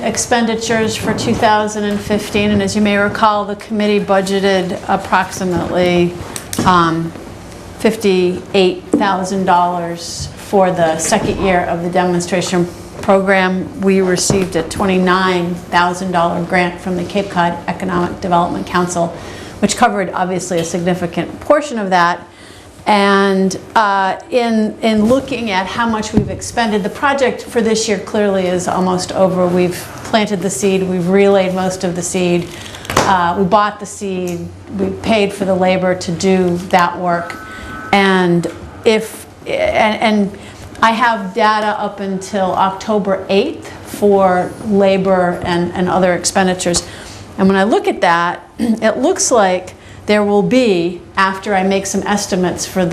expenditures for 2015, and as you may recall, the committee budgeted approximately $58,000 for the second year of the demonstration program. We received a $29,000 grant from the Cape Cod Economic Development Council, which covered obviously a significant portion of that. And in looking at how much we've expended, the project for this year clearly is almost over. We've planted the seed, we've relayed most of the seed, we bought the seed, we paid for the labor to do that work. And I have data up until October 8th for labor and other expenditures. And when I look at that, it looks like there will be, after I make some estimates for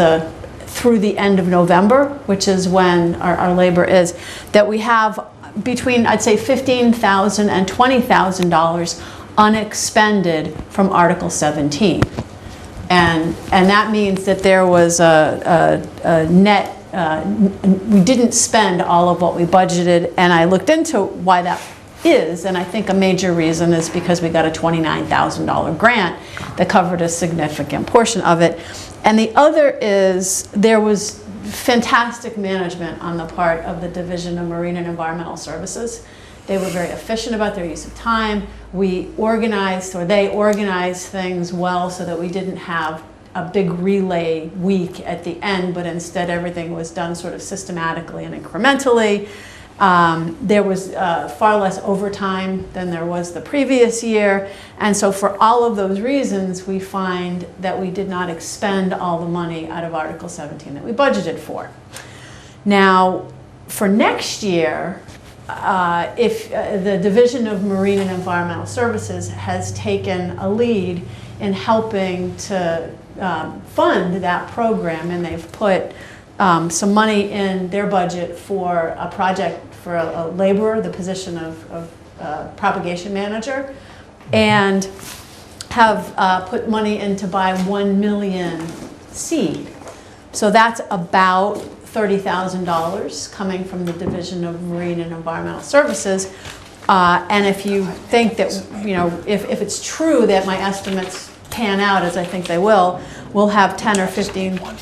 through the end of November, which is when our labor is, that we have between, I'd say, $15,000 and $20,000 unexpended from Article 17. And that means that there was a net, we didn't spend all of what we budgeted, and I looked into why that is, and I think a major reason is because we got a $29,000 grant that covered a significant portion of it. And the other is there was fantastic management on the part of the Division of Marine and Environmental Services. They were very efficient about their use of time. We organized, or they organized things well so that we didn't have a big relay week at the end, but instead everything was done sort of systematically and incrementally. There was far less overtime than there was the previous year. And so for all of those reasons, we find that we did not expend all the money out of Article 17 that we budgeted for. Now, for next year, if the Division of Marine and Environmental Services has taken a lead in helping to fund that program, and they've put some money in their budget for a project for a laborer, the position of propagation manager, and have put money in to buy 1 million seed. So that's about $30,000 coming from the Division of Marine and Environmental Services. And if you think that, you know, if it's true that my estimates pan out, as I think they will, we'll have 10 or 15, or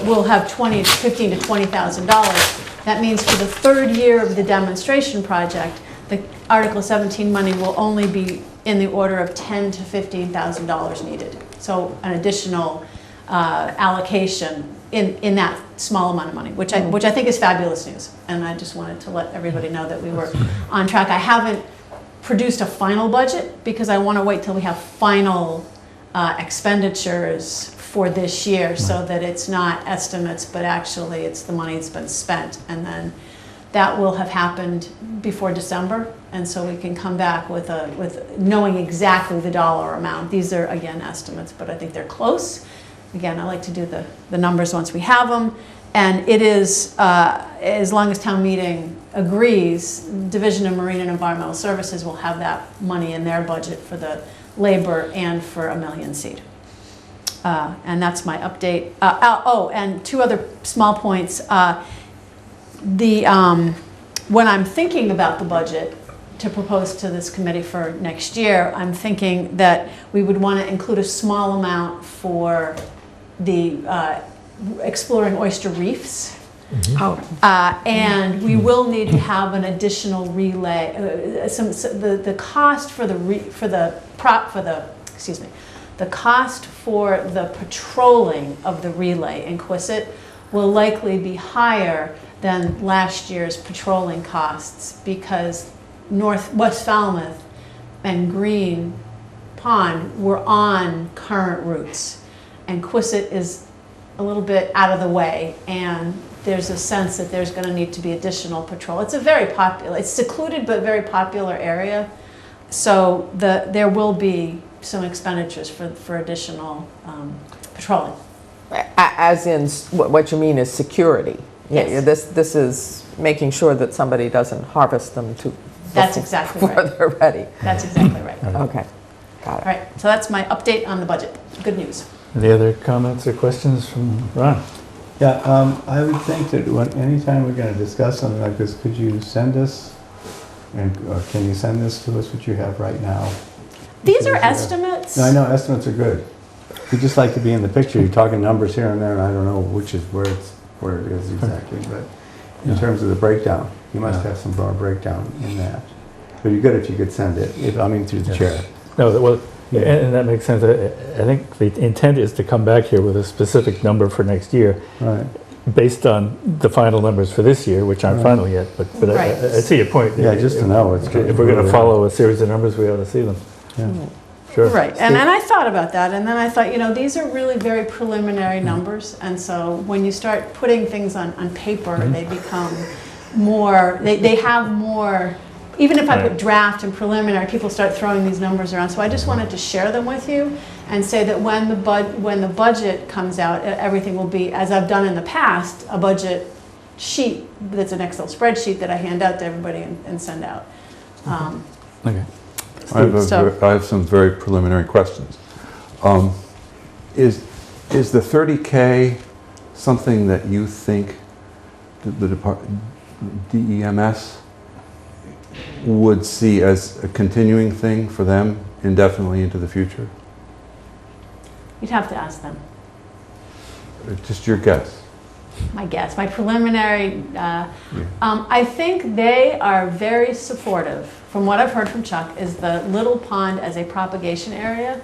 we'll have $15,000 to $20,000. That means for the third year of the demonstration project, the Article 17 money will only be in the order of $10,000 to $15,000 needed. So an additional allocation in that small amount of money, which I think is fabulous news. And I just wanted to let everybody know that we were on track. I haven't produced a final budget because I want to wait till we have final expenditures for this year, so that it's not estimates, but actually it's the money that's been spent. And then that will have happened before December, and so we can come back with knowing exactly the dollar amount. These are, again, estimates, but I think they're close. Again, I like to do the numbers once we have them. And it is, as long as town meeting agrees, Division of Marine and Environmental Services will have that money in their budget for the labor and for 1 million seed. And that's my update. Oh, and two other small points. When I'm thinking about the budget to propose to this committee for next year, I'm thinking that we would want to include a small amount for the exploring oyster reefs. Mm-hmm. And we will need to have an additional relay. The cost for the cost for the patrolling of the relay in Quistit will likely be higher than last year's patrolling costs, because West Falmouth and Green Pond were on current routes, and Quistit is a little bit out of the way, and there's a sense that there's going to need to be additional patrol. It's a very popular, it's secluded but very popular area, so there will be some expenditures for additional patrolling. As in, what you mean is security. Yes. Yeah, this is making sure that somebody doesn't harvest them That's exactly right. before they're ready. That's exactly right. Okay, got it. All right, so that's my update on the budget. Good news. Any other comments or questions from Ron? Yeah, I would think that anytime we're going to discuss something like this, could you send us And can you send this to us, what you have right now? These are Shows you- estimates. No, I know estimates are good. We just like to be in the picture. You're talking numbers here and there, and I don't know which is where it is exactly. But in Yeah. terms of the breakdown, you must Yeah. have some broad breakdown in that. But it'd be good if you could send it, through the chair. No, well, Yeah. and that makes sense. I think the intent is to come back here with a specific number for next year Right. based on the final numbers for this year, which aren't Right. final yet, but Right. I see your point. Yeah, just to know. If we're going to follow a series of numbers, we ought to see them. Yeah. Sure. Right, and I thought about that, and then I thought, these are really very preliminary numbers, and so when you start putting things on paper, they become more, they have more, even if I put Right. draft and preliminary, people start throwing these numbers around, so I just wanted to share them with you and say that when the budget comes out, everything will be, as I've done in the past, a budget sheet that's an Excel spreadsheet that I hand out to everybody and send out. Okay. I have some very preliminary questions. Is the 30K something that you think the DEMS would see as a continuing thing for them indefinitely into the future? You'd have to ask them. Just your guess. My guess, my preliminary, I think they are very supportive. From what I've heard from Chuck, is the Little Pond as a propagation area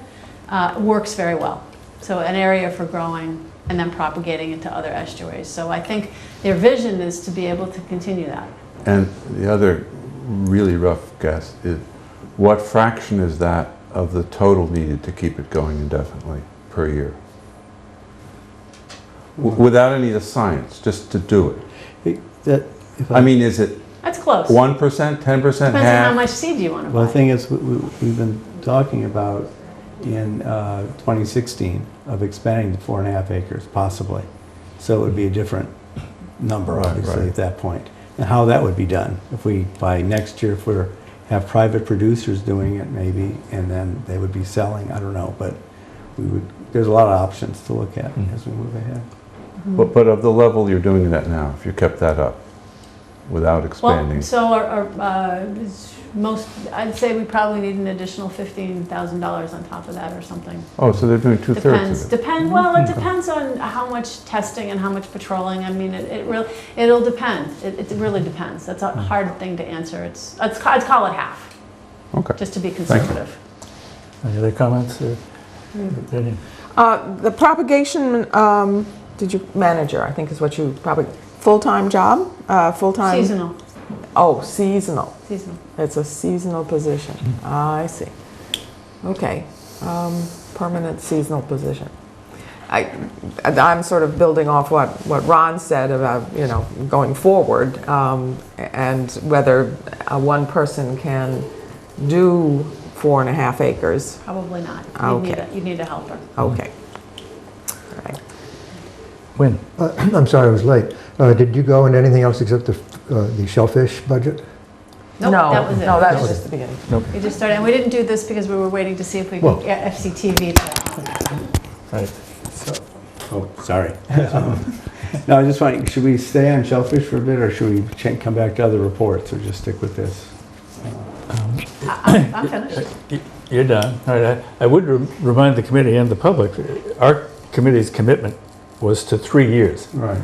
works very well. So an area for growing and then propagating into other estuaries. So I think their vision is to be able to continue that. And the other really rough guess is, what fraction is that of the total needed to keep it going indefinitely per year? Without any of the science, just to do it. I mean, is it That's close. 1%, 10%, Depends on how half? much seed you want to buy. Well, the thing is, we've been talking about in 2016 of expanding to 4.5 acres, possibly. So it would be a different number, Right, obviously, right. at that point. And how that would be done, if we, by next year, if we're, have private producers doing it maybe, and then they would be selling, I don't know, but there's a lot of options to look at as we move ahead. But of the level you're doing it at now, if you kept that up without expanding? Well, so I'd say we probably need an additional $15,000 on top of that or something. Oh, so they're doing 2/3 of it? Well, it depends on how much testing and how much patrolling. I mean, it'll depend. It really depends. That's a hard thing to answer. I'd call it half, Okay. just to be you. conservative. Any other comments? Opinion? The propagation, manager, I think is what you probably, full-time job? Full-time? Seasonal, Oh, seasonal. seasonal. It's a seasonal position. I see. Okay. Permanent seasonal position. I'm sort of building off what Ron said about, going forward, and whether one person can do 4.5 acres. Probably not. Okay. You need a helper. Okay. All right. Win. I'm sorry I was late. Did you go into anything else except the shellfish budget? Nope, that was it. No, that was just the beginning. We just started, and we didn't do this because we were waiting to see if we Well- could get FCTV to. Right. Oh, sorry. No, I just want, should we stay on shellfish for a bit, or should we come back to other reports, or just stick with this? I'm finished. You're done. All right. I would remind the committee and the public, our committee's commitment was to 3 years, Right.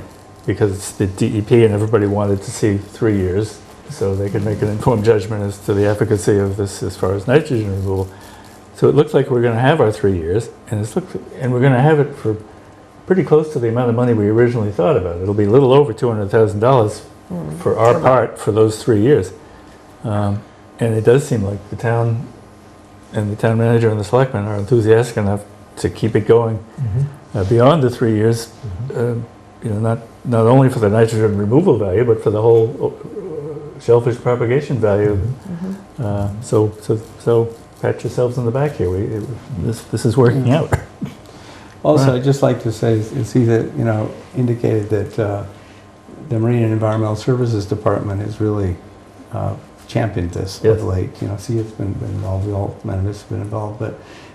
because the DEP and everybody wanted to see 3 years so they could make an informed judgment as to the efficacy of this as far as nitrogen removal. So it looks like we're going to have our 3 years, and we're going to have it for pretty close to the amount of money we originally thought about. It'll be a little over $200,000 for our part for those 3 years. And it does seem like the town and the town manager and the selectmen are enthusiastic enough to keep it going beyond the 3 years. Not only for the nitrogen removal value, but for the whole shellfish propagation value. So pat yourselves on the back here. This is working out. Also, Right. I'd just like to say, see that, indicated that the Marine and Environmental Services Department has really championed this Yes. of late. See, it's been involved, none of us have been involved, but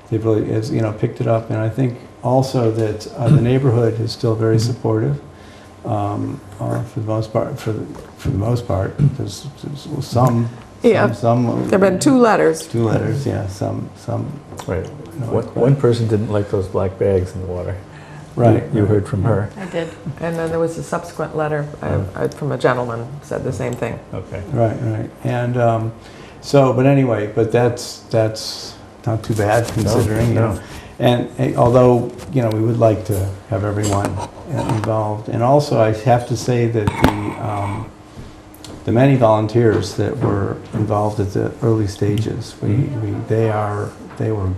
they've really, picked it up. And I think also that the neighborhood is still very supportive. For the most part, there's some Yeah. Some. There've been 2 letters. 2 letters, yeah, some. Right. No, One person didn't like those black bags in the water. Right. You heard from her. I did. And then there was a subsequent letter from a gentleman said the same thing. Okay. Right. And but anyway, but that's not too bad considering, you No. know. And although, you know, we would like to have everyone involved. And also, I have to say that the many volunteers that were involved at the early stages, they were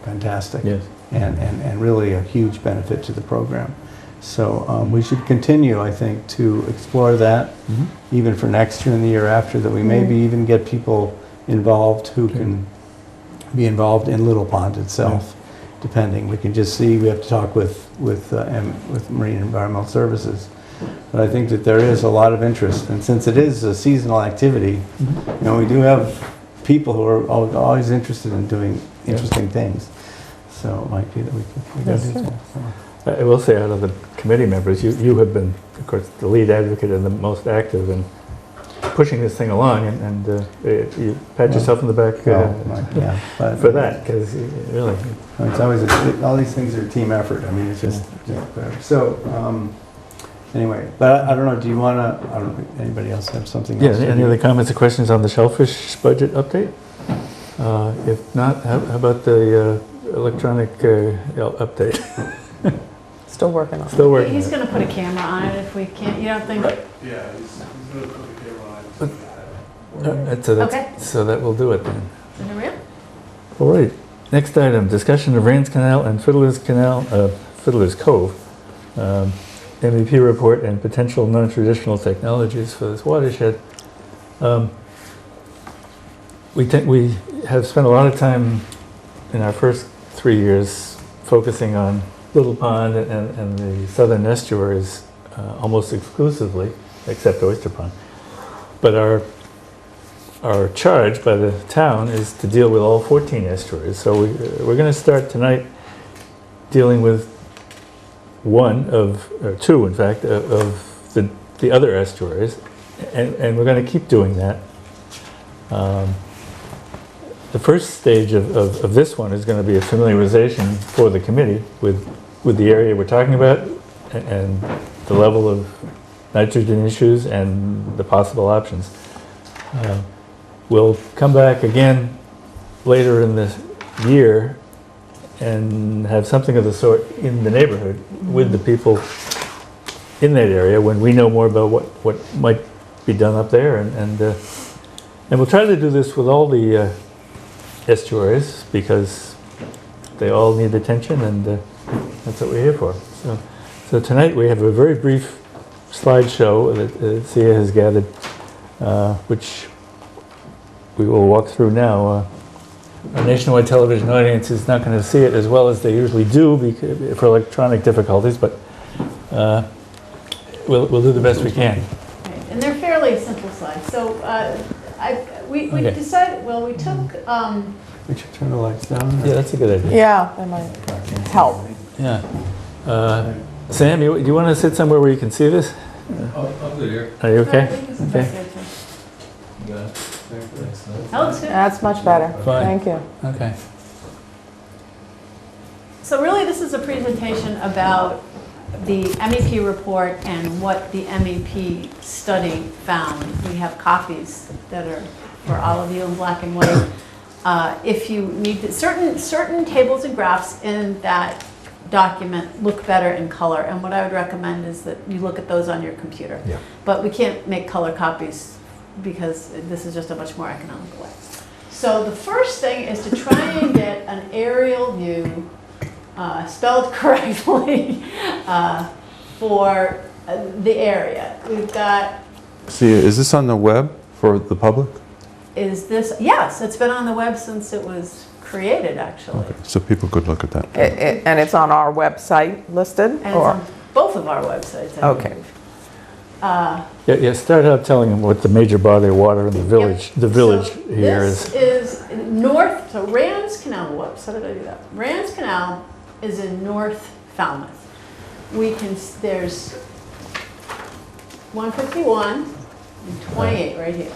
fantastic. Yes. And really a huge benefit to the program. So we should continue, I think, to explore that, even for next year and the year after, that we maybe even get people involved who can be involved in Little Pond itself, depending. We can just see, we have to talk with Marine Environmental Services. But I think that there is a lot of interest, and since it is a seasonal activity, you know, we do have people who are always interested in doing interesting things. So it might be that we can do that. So. I will say, out of the committee members, you have been, of course, the lead advocate and the most active in pushing this thing along, and you pat yourself in the back But for that, because really. It's always, all these things are a team effort. I mean, it's just better. So, anyway, but I don't know, do you want to, anybody else have something else? Any other comments or questions on the shellfish budget update? If not, how about the electronic update? Still working on it. Still working. He's going to put a camera on it if we can't. You don't think? Yeah, he's going to put the camera on it. Okay. So that will do it then. Is it real? All right. Next item, discussion of Rains Canal and Fiddler's Cove, MEP report and potential non-traditional technologies for this watershed. We have spent a lot of time in our first 3 years focusing on Little Pond and the southern estuaries almost exclusively, except Oyster Pond. But our charge by the town is to deal with all 14 estuaries. So we're going to start tonight dealing with two, in fact, of the other estuaries, and we're going to keep doing that. The first stage of this one is going to be a familiarization for the committee with the area we're talking about and the level of nitrogen issues and the possible options. We'll come back again later in the year and have something of the sort in the neighborhood with the people in that area when we know more about what might be done up there. And we'll try to do this with all the estuaries because they all need attention, and that's what we're here for. So tonight we have a very brief slideshow that Sia has gathered, which we will walk through now. Our nationwide television audience is not going to see it as well as they usually do for electronic difficulties, but we'll do the best we can. Right. And they're fairly simple slides. So we decided, well, we took... We should turn the lights down. Yeah, that's a good idea. Yeah, that might help. Yeah. Sam, do you want to sit somewhere where you can see this? I'll do here. Are you okay? Okay. That looks good. That's much better. Fine. Thank you. Okay. So really, this is a presentation about the MEP report and what the MEP study found. We have copies that are for all of you in black and white. If you need certain tables and graphs in that document look better in color, and what I would recommend is that you look at those on your computer. Yeah. But we can't make color copies because this is just a much more economical way. So the first thing is to try and get an aerial view, spelled correctly, for the area. We've got... See, is this on the web for the public? Is this, yes, it's been on the web since it was created, actually. Okay, so people could look at that. And it's on our website listed? And it's on both of our websites. I Okay. believe. Yeah, start out telling them what the major body of water in the village, the village So here is. This is north, so Rand's Canal, whoops, how did I do that? Rand's Canal is in North Falmouth. There's 151 and 28 right here.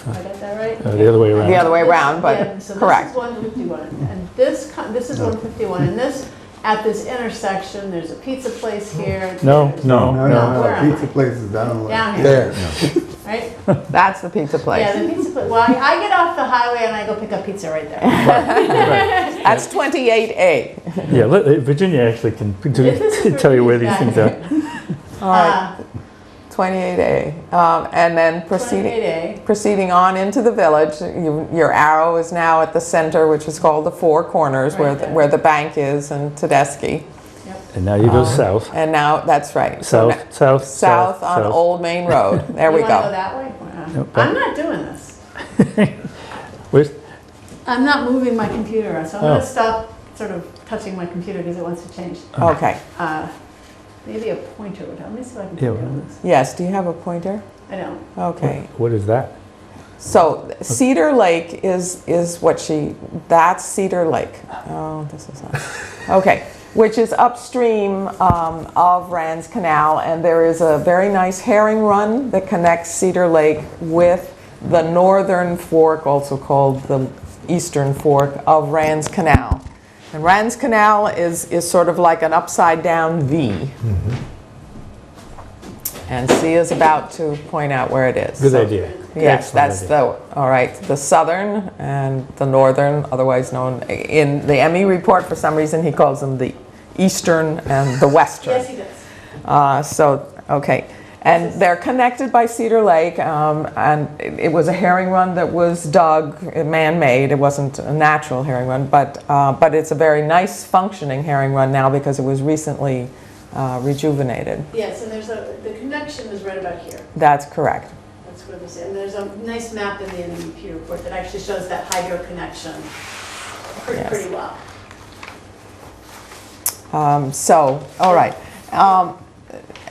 I got that right? The other way around. The other way around, but Yeah, so correct. this is 151, and this is 151, and this, at this intersection, there's a pizza place here. No, there's- no, No, no. Where am I? pizza place is down the Down here, There. right? That's the pizza place. Yeah, the pizza place, well, I get off the highway and I go pick up pizza right there. That's 28A. Yeah, Virginia actually can This is tell you where these yeah. things are. All right, 28A. And then 28A. proceeding on into the village, your arrow is now at the center, which is called the Four Corners, Right there. where the bank is and Tedeschi. And now you go south. And now, that's right. So South, south on south. Old Main Road. There we You wanna go go. that way? Nope. I'm not doing this. Where's, I'm not moving my computer, so I'm Oh. gonna stop sort of touching my computer because it wants to change. Okay. Maybe a pointer would help. Let me see if I can Yeah, figure out this. Yes, do you have a pointer? I don't. Okay. what is that? So Cedar Lake is that's Cedar Lake. Oh, this is not. Okay, which is upstream of Rand's Canal, and there is a very nice herring run that connects Cedar Lake with the northern fork, also called the eastern fork of Rand's Canal. And Rand's Canal is sort of like an upside down V. And C is about to point out where it is. Good So- idea. Yes, Excellent that's idea. all right, the southern and the northern, otherwise known, in the ME report, for some reason, he calls them the eastern and the western. Yes, he does. Okay. And they're connected by Cedar Lake, and it was a herring run that was dug, man-made. It wasn't a natural herring run, but it's a very nice functioning herring run now because it was recently rejuvenated. Yes, and the connection is right about here. That's correct. That's where this is. And there's a nice map in the MEP report that actually shows that hydro connection Yes. pretty well. All right.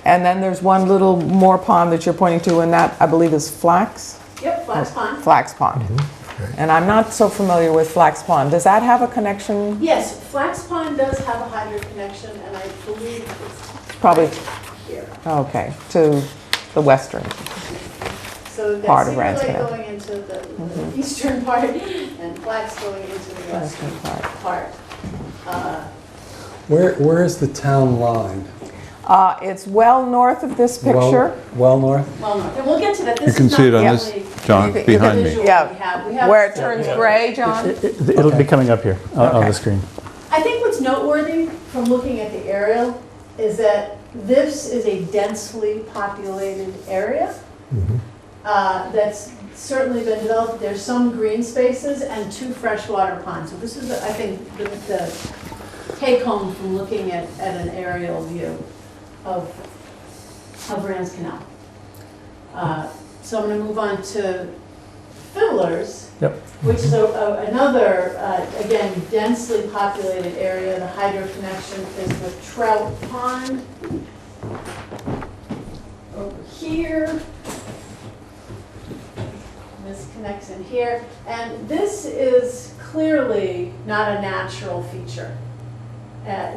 And then there's one little more pond that you're pointing to, and that, I believe, is Flax? Yep, Flax Pond. Flax Pond. And I'm not so familiar with Flax Pond. Does that have a connection? Yes, Flax Pond does have a hydro connection, and I believe it's Probably, here. okay, to the western. So Part that's of Cedar Rand's Lake Canal. going into the eastern part, and Flax going into the western part. Where is the town line? It's well north of this picture. Well north? Well, no, and we'll get to that. This You can is see it not on this, really John, You can- behind me. visual Yeah. we have Where it turns gray, John? It'll be coming up here on Okay. the screen. I think what's noteworthy from looking at the aerial is that this is a densely populated area that's certainly been developed. There's some green spaces and 2 freshwater ponds. So this is, I think, the take home from looking at an aerial view of Rand's Canal. So I'm going to move on to Fiddlers. Yep. Which is another, again, densely populated area. The hydro connection is with Trout Pond over here. This connects in here. And this is clearly not a natural feature.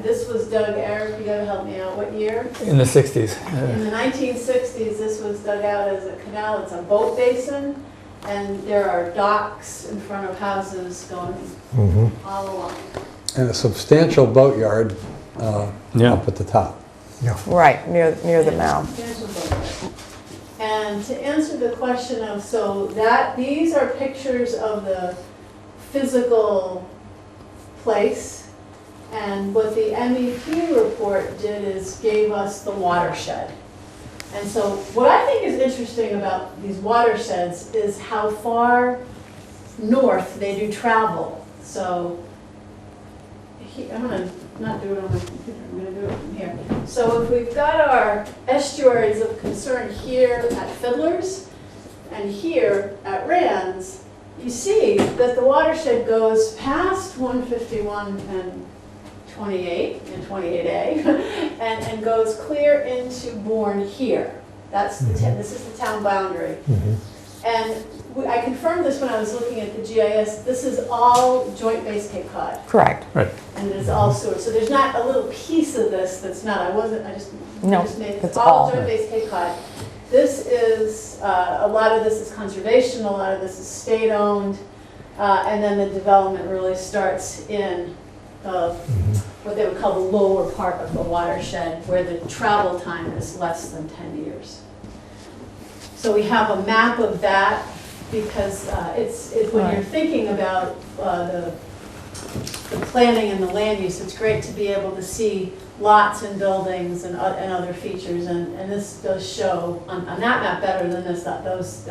This was dug, Eric, you gotta help me out, what year? In the 60s. In the 1960s, this was dug out as a canal. It's a boat basin. And there are docks in front of houses going all along. And a substantial boatyard Yeah. up at the top. Right, near the mouth. And to answer the question of, these are pictures of the physical place. And what the MEP report did is gave us the watershed. And so what I think is interesting about these watersheds is how far north they do travel. So I'm going to not do it on my computer, I'm going to do it from here. So if we've got our estuaries of concern here at Fiddlers and here at Rand's, you see that the watershed goes past 151 and 28 and 28A and goes clear into Bourne here. That's the this is the town boundary. And I confirmed this when I was looking at the GIS. This is all Joint Base Cape Cod. Correct. Right. And it's all sewer. So there's not a little piece of this that's not. I just No, just made it's all all. Joint Base Cape Cod. This is, a lot of this is conservation, a lot of this is state-owned, and then the development really starts in what they would call the lower part of the watershed, where the travel time is less than 10 years. So we have a map of that because when you're thinking about the planning and the land use, it's great to be able to see lots and buildings and other features, and this does show on that map better than those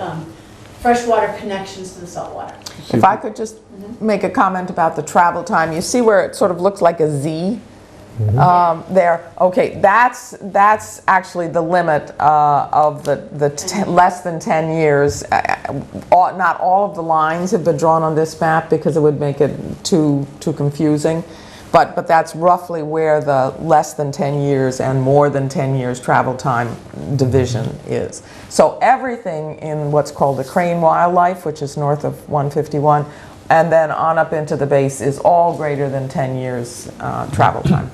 freshwater connections to the saltwater. If I could just make a comment about the travel time, you see where it sort of looks like a Z there? Okay, that's actually the limit of the less than 10 years. Not all of the lines have been drawn on this map because it would make it too confusing. But that's roughly where the less than 10 years and more than 10 years travel time division is. So everything in what's called the Crane Wildlife, which is north of 151, and then on up into the base is all greater than 10 years travel time.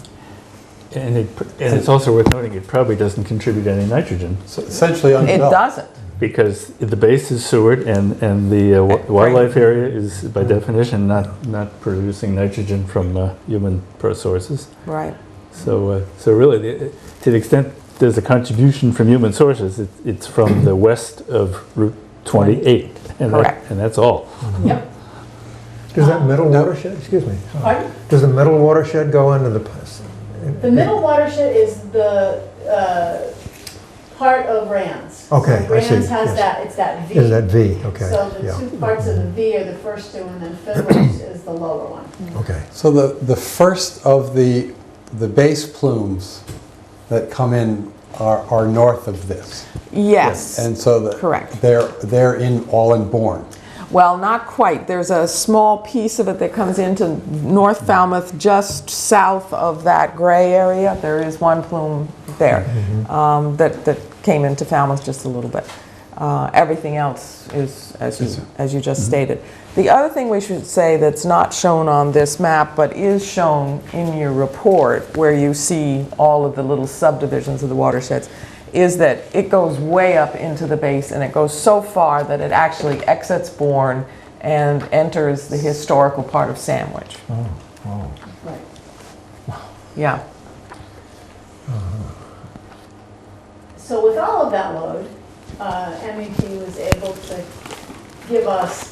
And it's also worth noting it probably doesn't contribute any nitrogen So essentially It undeveloped. doesn't. because the base is sewered and the wildlife area is by definition not producing nitrogen from human sources. Right. So really, to the extent there's a contribution from human sources, it's from the west of Route 28, Correct. and that's all. Yep. Does that middle watershed, excuse me, Pardon? does the middle watershed go into the, The middle watershed is the part of Rand's. Okay, So I see, Rand's has yes. that, it's that V. is that V, okay, So the yeah, two parts of the V are the first two, and then Fiddler's is the lower one. okay. So the first of the base plumes that come in are north of this. Yes. And so Correct. they're all in Bourne. Well, not quite. There's a small piece of it that comes into North Falmouth, just south of that gray area. There is one plume there that came into Falmouth just a little bit. Everything else is as you just stated. The other thing we should say that's not shown on this map, but is shown in your report, where you see all of the little subdivisions of the watersheds, is that it goes way up into the base, and it goes so far that it actually exits Bourne and enters the historical part of Sandwich. Right. Yeah. So with all of that load, MEP was able to give us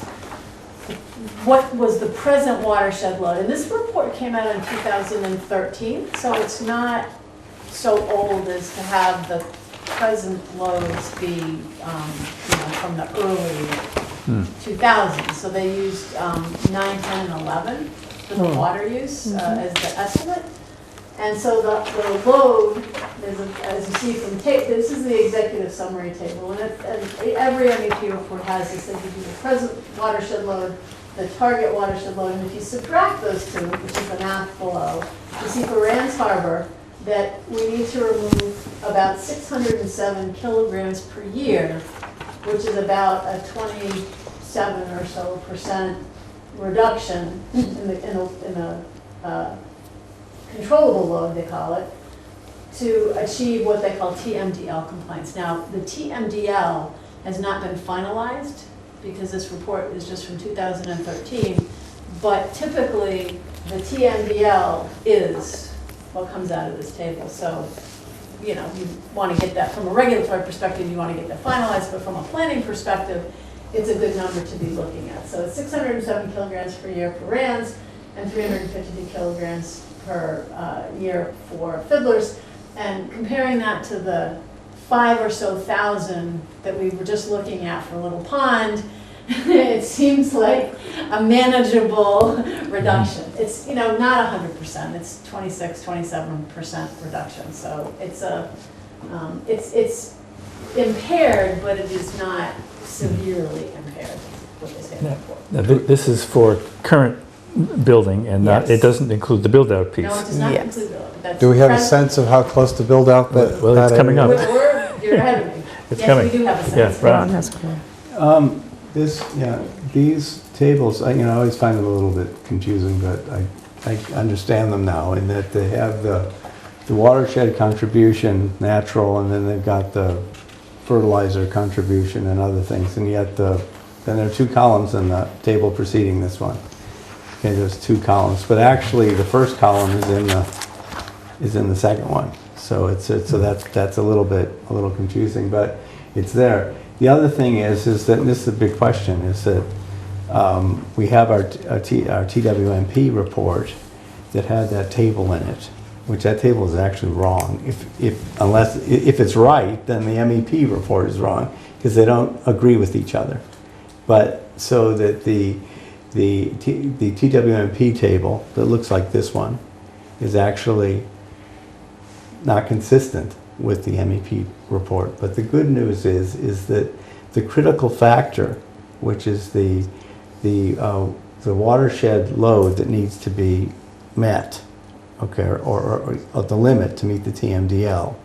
what was the present watershed load. And this report came out in 2013, so it's not so old as to have the present loads be from the early 2000s. So they used 9, 10, and 11 for the water use as the estimate. And so the load, as you see from this is the executive summary table, and every MEP report has this. They give you the present watershed load, the target watershed load, and if you subtract those two, which is the math below, you see for Rand's Harbor that we need to remove about 607 kilograms per year, which is about a 27 or so % reduction in the controllable load, they call it, to achieve what they call TMDL compliance. Now, the TMDL has not been finalized because this report is just from 2013, but typically the TMDL is what comes out of this table. So, you want to get that from a regulatory perspective, you want to get that finalized, but from a planning perspective, it's a good number to be looking at. So it's 607 kilograms per year for Rand's and 352 kilograms per year for Fiddler's, and comparing that to the 5,000 or so that we were just looking at for Little Pond, it seems like a manageable reduction. It's not 100%. It's 26, 27% reduction. So it's it's impaired, but it is not severely impaired. What they say in the report. Now, this is for current building, and Yes. it doesn't include the build-out piece. No, it does not Yes. include that. Do we have a sense of how close to build out that? Well, it's that coming area up. is? You're ahead of me. It's Yes, coming. we do have a Yeah, sense. right. Ron has a These tables, I always find them a little bit confusing, but I understand them now, in that they have the watershed contribution natural, and then they've got the fertilizer contribution and other things, and yet then there are 2 columns in the table preceding this one. Okay, there's 2 columns, but actually the first column is in the second one. So that's a little confusing, but it's there. The other thing is that, and this is a big question, is that we have our TWMP report that had that table in it, which that table is actually wrong. If it's right, then the MEP report is wrong because they don't agree with each other. But so that the TWMP table that looks like this one is actually not consistent with the MEP report. But the good news is that the critical factor, which is the watershed load that needs to be met, okay, or the limit to meet the TMDL,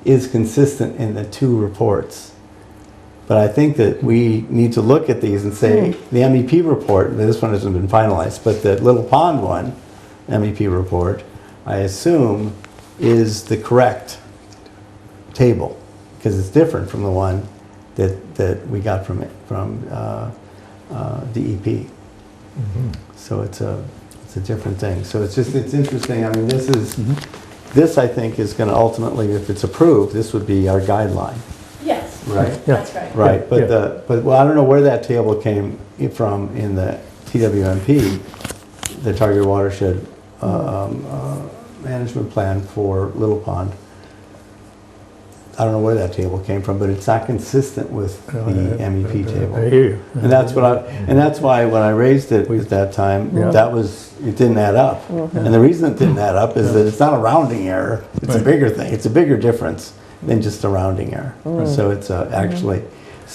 is consistent in the 2 reports. But I think that we need to look at these and say, the MEP report, this one hasn't been finalized, but the Little Pond one, MEP report, I assume is the correct table, because it's different from the one that we got from DEP. So it's a different thing. So it's interesting. I mean, this I think is going to ultimately, if it's approved, this would be our guideline. Yes, Right. that's right. Right, but I don't know where that table came from in the TWMP, the Target Watershed Management Plan for Little Pond. I don't know where that table came from, but it's not consistent with the MEP table. I hear you. And that's why when I raised it at that time, it didn't add up. And the reason it didn't add up is that it's not a rounding error. It's a bigger thing. It's a bigger difference than just a rounding error. So it's actually,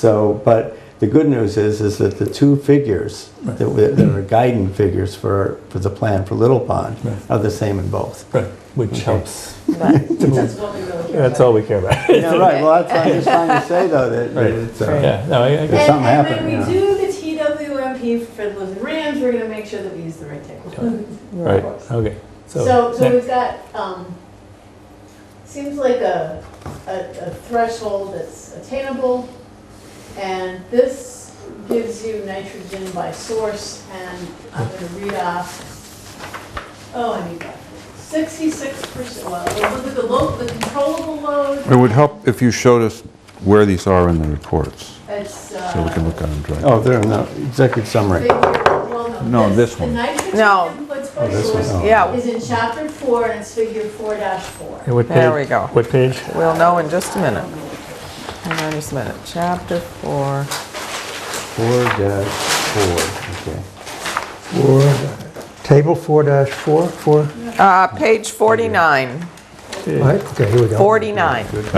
but the good news is that the 2 figures that are guiding figures for the plan for Little Pond are the same in both. Right, which helps. That's what we really care That's about. all we care about. Yeah, right. Well, that's what I'm just trying to say, though, that it's, Yeah, no, I agree. If something And happened, when we yeah. do the TWMP for Fiddlers and Rams, we're gonna make sure that we use the right table. Right, okay. So we've got, seems like a threshold that's attainable, and this gives you nitrogen by source, and I'm gonna read off, I need that. 66%, well, look at the controllable load. It would help if you showed us where these are in the reports, It's, so we can look at them directly. Oh, they're in the executive summary. No, this one. The nitrogen No. inputs by this one, source Yeah. is in chapter 4, and it's figure 4-4. Hey, what There page- we go. What page? We'll know in just a minute. Hang on just a minute. Chapter 4. 4-4, okay. Table 4-4, Page 49. right, okay, here we go. 49. Figure And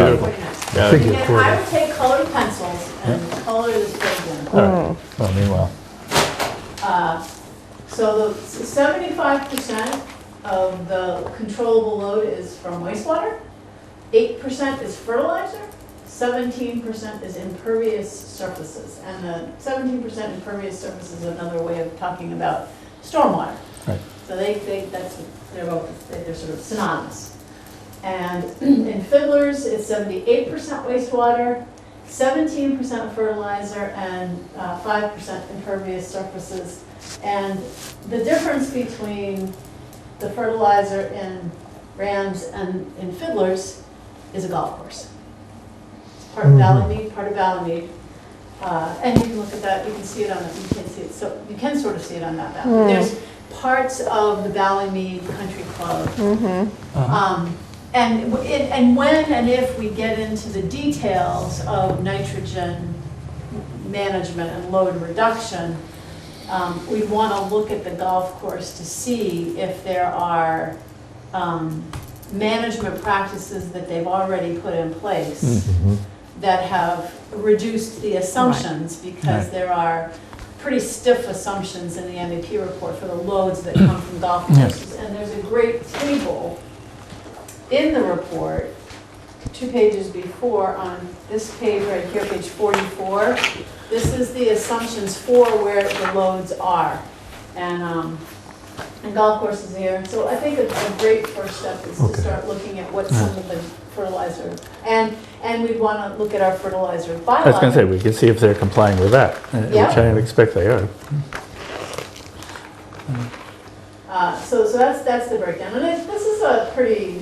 I 4. would take colored pencils and color this page in. All right. Well, meanwhile, So the 75% of the controllable load is from wastewater, 8% is fertilizer, 17% is impervious surfaces. And the 17% impervious surface is another way of talking about stormwater. Right. So they're sort of synonymous. And in Fiddlers, it's 78% wastewater, 17% fertilizer, and 5% impervious surfaces. And the difference between the fertilizer in Rams and in Fiddlers is a golf course. It's part of Valleymead, part of Valleymead. And you can look at that, you can see it on, you can't see it, so you can sort of see it on that map. There's parts of the Valleymead Country Club. And when and if we get into the details of nitrogen management and load reduction, we'd want to look at the golf course to see if there are management practices that they've already put in place that have reduced the assumptions, because there are pretty stiff assumptions in the MEP report for the loads that come from golf courses. And there's a great table in the report, 2 pages before, on this page right here, page 44. This is the assumptions for where the loads are. And and golf courses here. So I think a great first step is to Okay. start looking at what some of the fertilizer, and we'd want to look at our fertilizer bylaw. I was going to say, we can see if they're complying with that, Yeah. which I expect they are. So that's the breakdown, and this is a pretty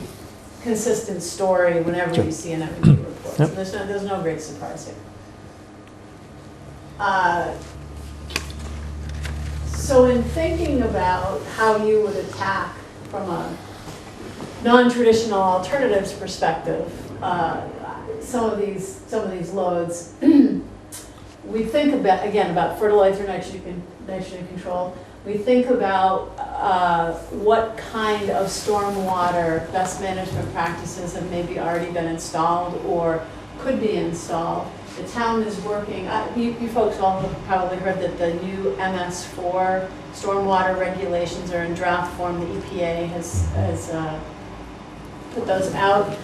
consistent story whenever you see an MEP report. So Yep. there's no great surprise here. So in thinking about how you would attack from a non-traditional alternatives perspective, some of these loads, we think about, again, about fertilizer, nitrogen control. We think about what kind of stormwater best management practices have maybe already been installed or could be installed. The town is working, you folks all have probably heard that the new MS4 stormwater regulations are in draft form. The EPA has put those out.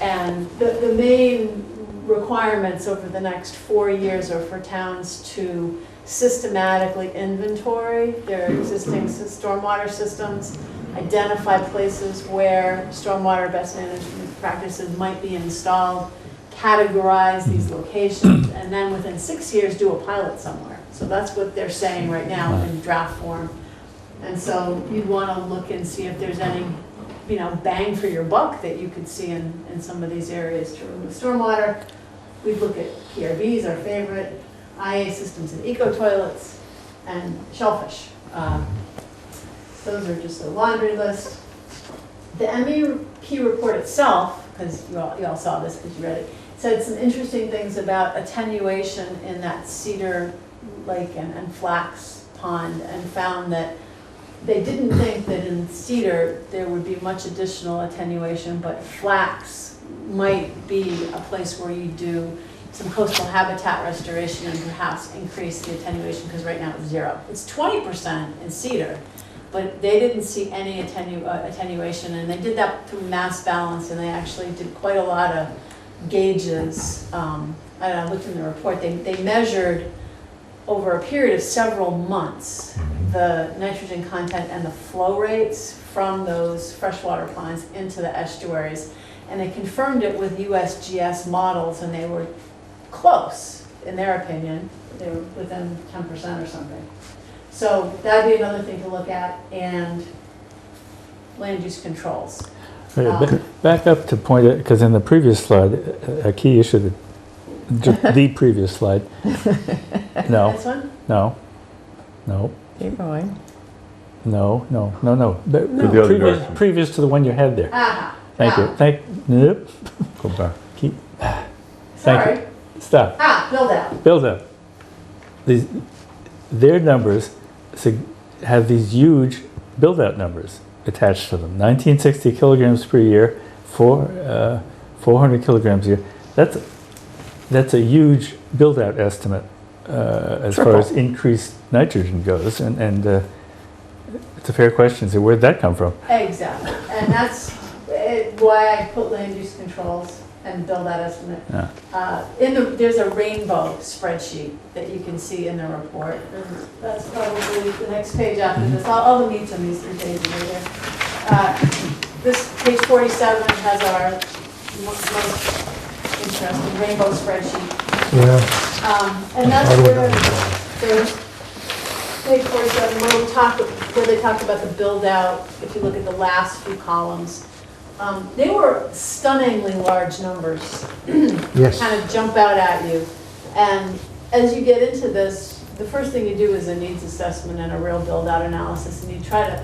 And the main requirements over the next 4 years are for towns to systematically inventory their existing stormwater systems, identify places where stormwater best management practices might be installed, categorize these locations, and then within 6 years do a pilot somewhere. So that's what they're saying right now in draft form. And so you'd want to look and see if there's any, bang for your buck that you could see in some of these areas to remove stormwater. We'd look at PRVs, our favorite, IA systems and eco toilets, and shellfish. Those are just a laundry list. The MEP report itself, because you all saw this because you read it, said some interesting things about attenuation in that Cedar Lake and Flax Pond, and found that they didn't think that in Cedar there would be much additional attenuation, but Flax might be a place where you do some coastal habitat restoration and perhaps increase the attenuation, because right now it's 0. It's 20% in Cedar, but they didn't see any attenuation, and they did that through mass balance, and they actually did quite a lot of gauges. I looked in the report, they measured over a period of several months the nitrogen content and the flow rates from those freshwater ponds into the estuaries, and they confirmed it with USGS models, and they were close, in their opinion. They were within 10% or something. So that'd be another thing to look at, and land use controls. Back up to point it, because in the previous slide, a key issue, just the previous slide. No, This one? no. Keep going. No. the other direction. Previous to the one you had there. Aha. Thank you. Nope. Go back. Keep. Sorry. Thank you. Stop. Build out. Build up. Their numbers have these huge build-out numbers attached to them. 1960 kilograms per year, 400 kilograms a year. That's a huge build-out estimate as far as increased nitrogen goes, and it's a fair question. So where'd that come from? Exactly. And that's why I put land use controls and build out estimate. Yeah. There's a rainbow spreadsheet that you can see in the report. And that's probably the next page after this. All the meats on these 3 pages right here. This page 47 has our most interesting rainbow spreadsheet. Yeah. And that's where page 47, where they talk about the build out. If you look at the last few columns, they were stunningly large numbers. Yes. Kind of jump out at you. And as you get into this, the first thing you do is a needs assessment and a real build-out analysis, and you try to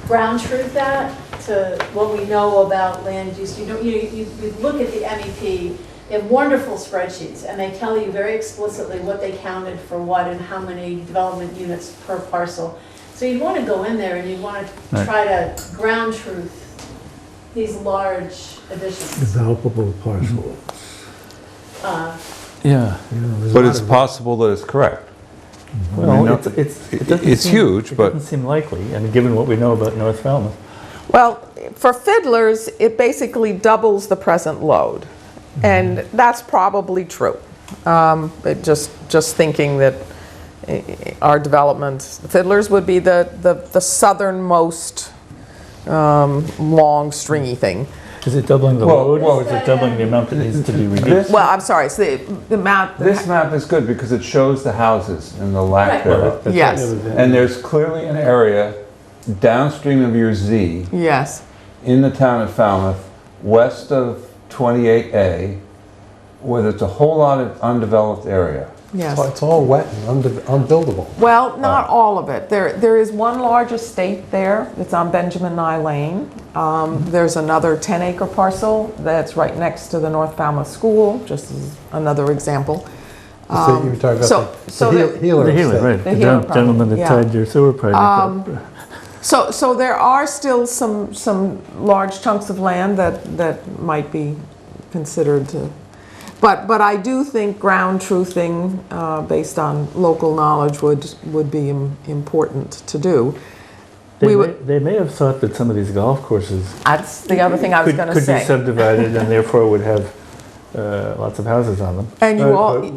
ground truth that to what we know about land use. You look at the MEP. They have wonderful spreadsheets, and they tell you very explicitly what they counted for what and how many development units per parcel. So you want to go in there and you want to try to ground truth these large additions. Developable parcels. Yeah. But it's possible that it's correct. Well, No, it doesn't it's seem- huge, it but- doesn't seem likely, and given what we know about North Falmouth. Well, for fiddlers, it basically doubles the present load, and that's probably true. Just thinking that our development. Fiddlers would be the southernmost long stringy thing. Is it doubling the load, or is it doubling the amount that needs to be reduced? Well, I'm sorry, it's the map. This map is good because it shows the houses and the lack thereof. Yes, And there's clearly an area downstream of your Z yes. in the town of Falmouth, west of 28A, where there's a whole lot of undeveloped area. Yes. It's all wet and unbuildable. Well, not all of it. There is one large estate there. It's on Benjamin Nye Lane. There's another 10-acre parcel that's right next to the North Falmouth School, just as another example. So you were talking about the healer The healer, estate. right. The The healer gentleman that property, yeah. tied your sewer project up. So there are still some large chunks of land that might be considered to, but I do think ground truthing based on local knowledge would be important to do. They may have thought that some of these golf courses That's the other thing I was going to could be say. subdivided and therefore would have lots of houses on them. And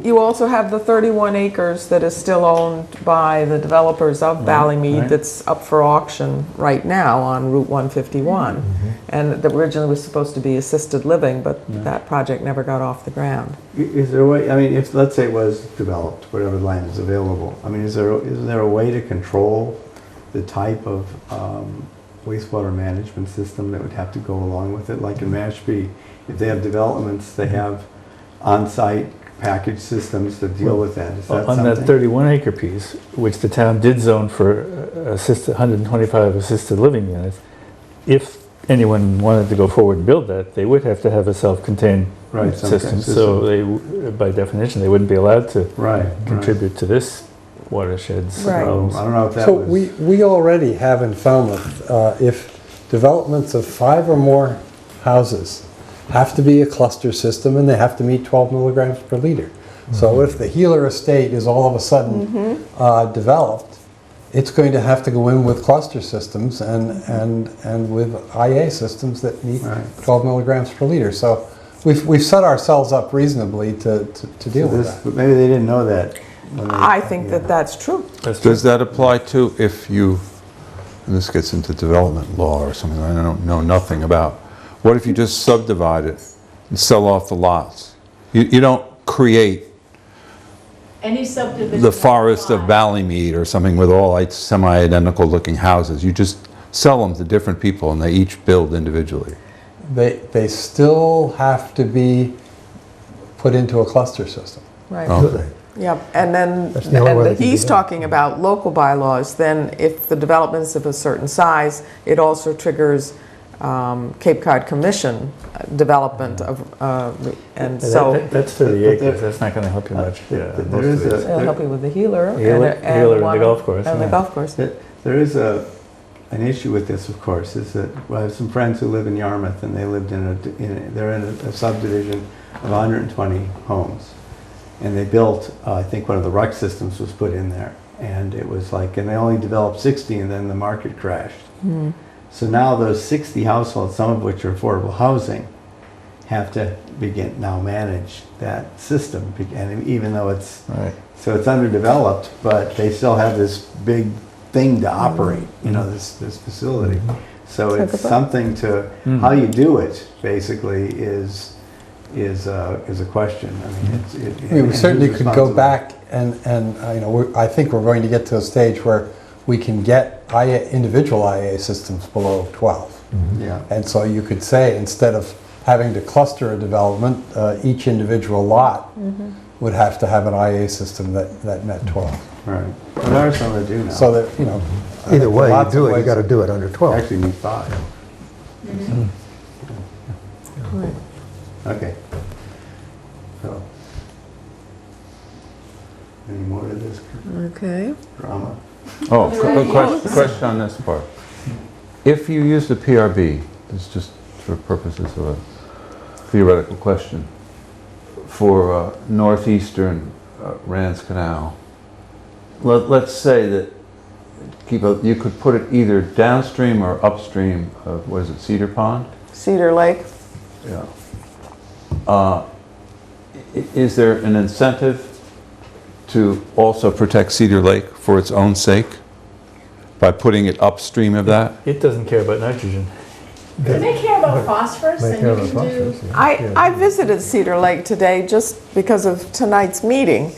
you also have the 31 acres that is still owned by the developers of Ballymead right. that's up for auction right now on Route 151. And that originally was supposed to be assisted living, but that project never got off the ground. Is there a way, I mean, if, let's say it was developed, whatever land is available, I mean, is there a way to control the type of wastewater management system that would have to go along with it? Like in Mashpee, if they have developments, they have on-site package systems that deal with that. Is that On something? that 31-acre piece, which the town did zone for 125 assisted living units, if anyone wanted to go forward and build that, they would have to have a self-contained Right, system. some So they, by definition, they wouldn't be allowed to Right. contribute to this watershed's Right. problems. I don't know if that So was. we already have in Falmouth, if developments of 5 or more houses have to be a cluster system and they have to meet 12 milligrams per liter. So if the healer estate is all of a sudden developed, it's going to have to go in with cluster systems and with IA systems that meet Right. 12 milligrams per liter. So we've set ourselves up reasonably to deal with that. But maybe they didn't know that. when they- I think that that's true. Does that apply to if you, and this gets into development law or something I don't know nothing about, what if you just subdivide it and sell off the lots? You don't create Any subdivision. the forest of Ballymead or something with all like semi-identical looking houses. You just sell them to different people and they each build individually. They still have to be put into a cluster system. Right. Okay. Yep, and then, That's the only way and that can be he's done. talking about local bylaws, then if the development's of a certain size, it also triggers Cape Cod Commission development of, and so That's 30 acres, that's not going to help you much. Yeah, There most is of it. it'll help you with the healer. Healer and the golf course, And the yeah. golf course. There is an issue with this, of course, is that I have some friends who live in Yarmouth and they lived they're in a subdivision of 120 homes. And they built, I think one of the RUC systems was put in there. And it was like, and they only developed 60 and then the market crashed. So now those 60 households, some of which are affordable housing, have to begin now manage that system. And even though it's, Right. so it's underdeveloped, but they still have this big thing to operate, you know, this facility. So it's something to, how you do it basically is a question. I mean, I mean, we and certainly who's could go responsible? back and you know, I think we're going to get to a stage where we can get individual IA systems below 12. Yeah. And so you could say, instead of having to cluster a development, each individual lot would have to have an IA system that met 12. Right. Well, there are some that do now. So that, you know. I Either think way, you lots of do it, you ways- got to do it under 12. Actually need 5. Okay. So, any more to this Okay. drama? Oh, question on this part. If you use the PRB, this is just for purposes of a theoretical question, for northeastern Rand's Canal, let's say that you could put it either downstream or upstream of, what is it, Cedar Pond? Cedar Lake. Yeah. Is there an incentive to also protect Cedar Lake for its own sake by putting it upstream of that? It doesn't care about nitrogen. Do they care about phosphorus? They And care you about can do- phosphorus, yeah. I visited Cedar Lake today just because of tonight's meeting,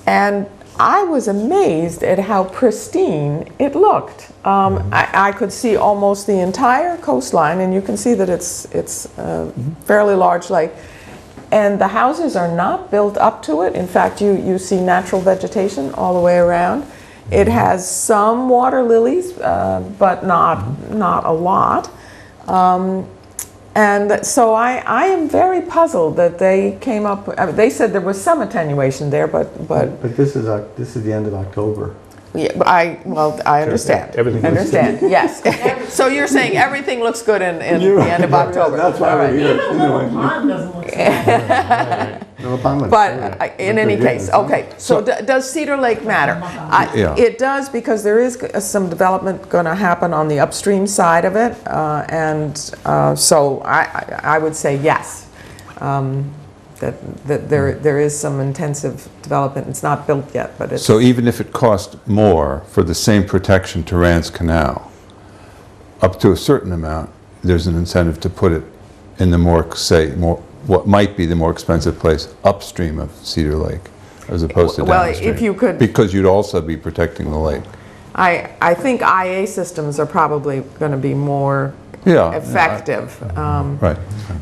and I was amazed at how pristine it looked. I could see almost the entire coastline, and you can see that it's a fairly large lake. And the houses are not built up to it. In fact, you see natural vegetation all the way around. It has some water lilies, but not a lot. And so I am very puzzled that they came up, they said there was some attenuation there, but But this is the end of October. yeah, but I understand. Everything I looks understand, yes. So you're saying everything looks good in the end of October? That's why All we're right. here. Even Little Pond doesn't look so bad. No, Palmer. But in any case, okay, so does Cedar Lake matter? Yeah. It does, because there is some development going to happen on the upstream side of it, and so I would say yes, that there is some intensive development. It's not built yet, but it's... So even if it cost more for the same protection to Rand's Canal, up to a certain amount, there's an incentive to put it in the more what might be the more expensive place upstream of Cedar Lake, as opposed to Well, downstream. if you could- Because you'd also be protecting the lake. I think IA systems are probably going to be more Yeah. effective. Right.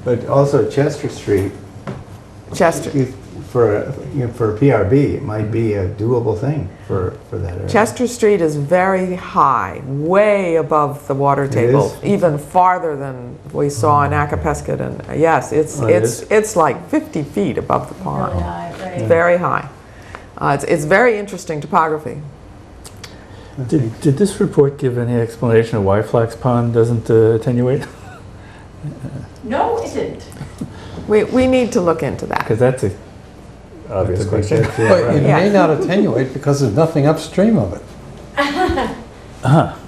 But also Chester Street, Chester for a PRB, it might be a doable thing for that area. Chester Street is very high, way above the water table, is? even farther than we saw in Acapescat. And yes, Oh, it is? it's like 50 feet above the pond. Really high, right. It's very high. It's very interesting topography. Did this report give any explanation of why Flax Pond doesn't attenuate? No, it didn't. We need to look into that. Because that's a obvious question. But it may not attenuate because there's nothing upstream of it.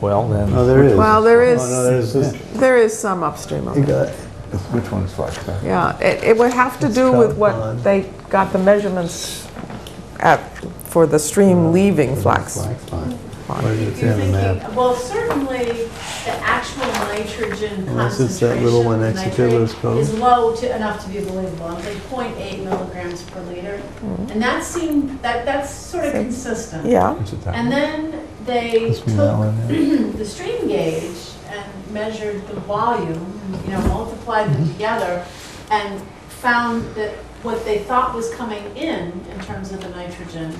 Well, then. Oh, there is. Well, there is- Oh, no, There is some upstream of You it. got- Which one is Flagstaff? Yeah, it would have to It's do with Trout what Pond. they got the measurements at, for the stream leaving Flax. Flax Pond. Pond. Where does it say on the map? Well, certainly the actual nitrogen Unless it's that concentration little one of next to nitrate Fiddler's Cove. is low enough to be believable. I'm like 0.8 milligrams per liter. And that's sort of consistent. Yeah, And then they Between that one took the stream gauge and measured the volume, and, multiplied them together, and found that what they thought was coming in terms of the nitrogen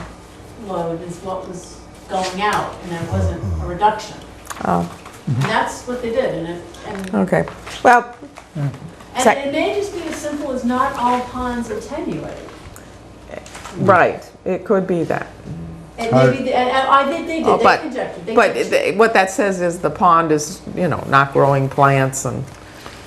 load is what was going out, and there wasn't a reduction. oh, And that's what they did, and okay. Well, it may just be as simple as not all ponds attenuate. right, it could be that. And maybe, they did, Oh, they but- conjectured. They But conjectured. what that says is the pond is, not growing plants and,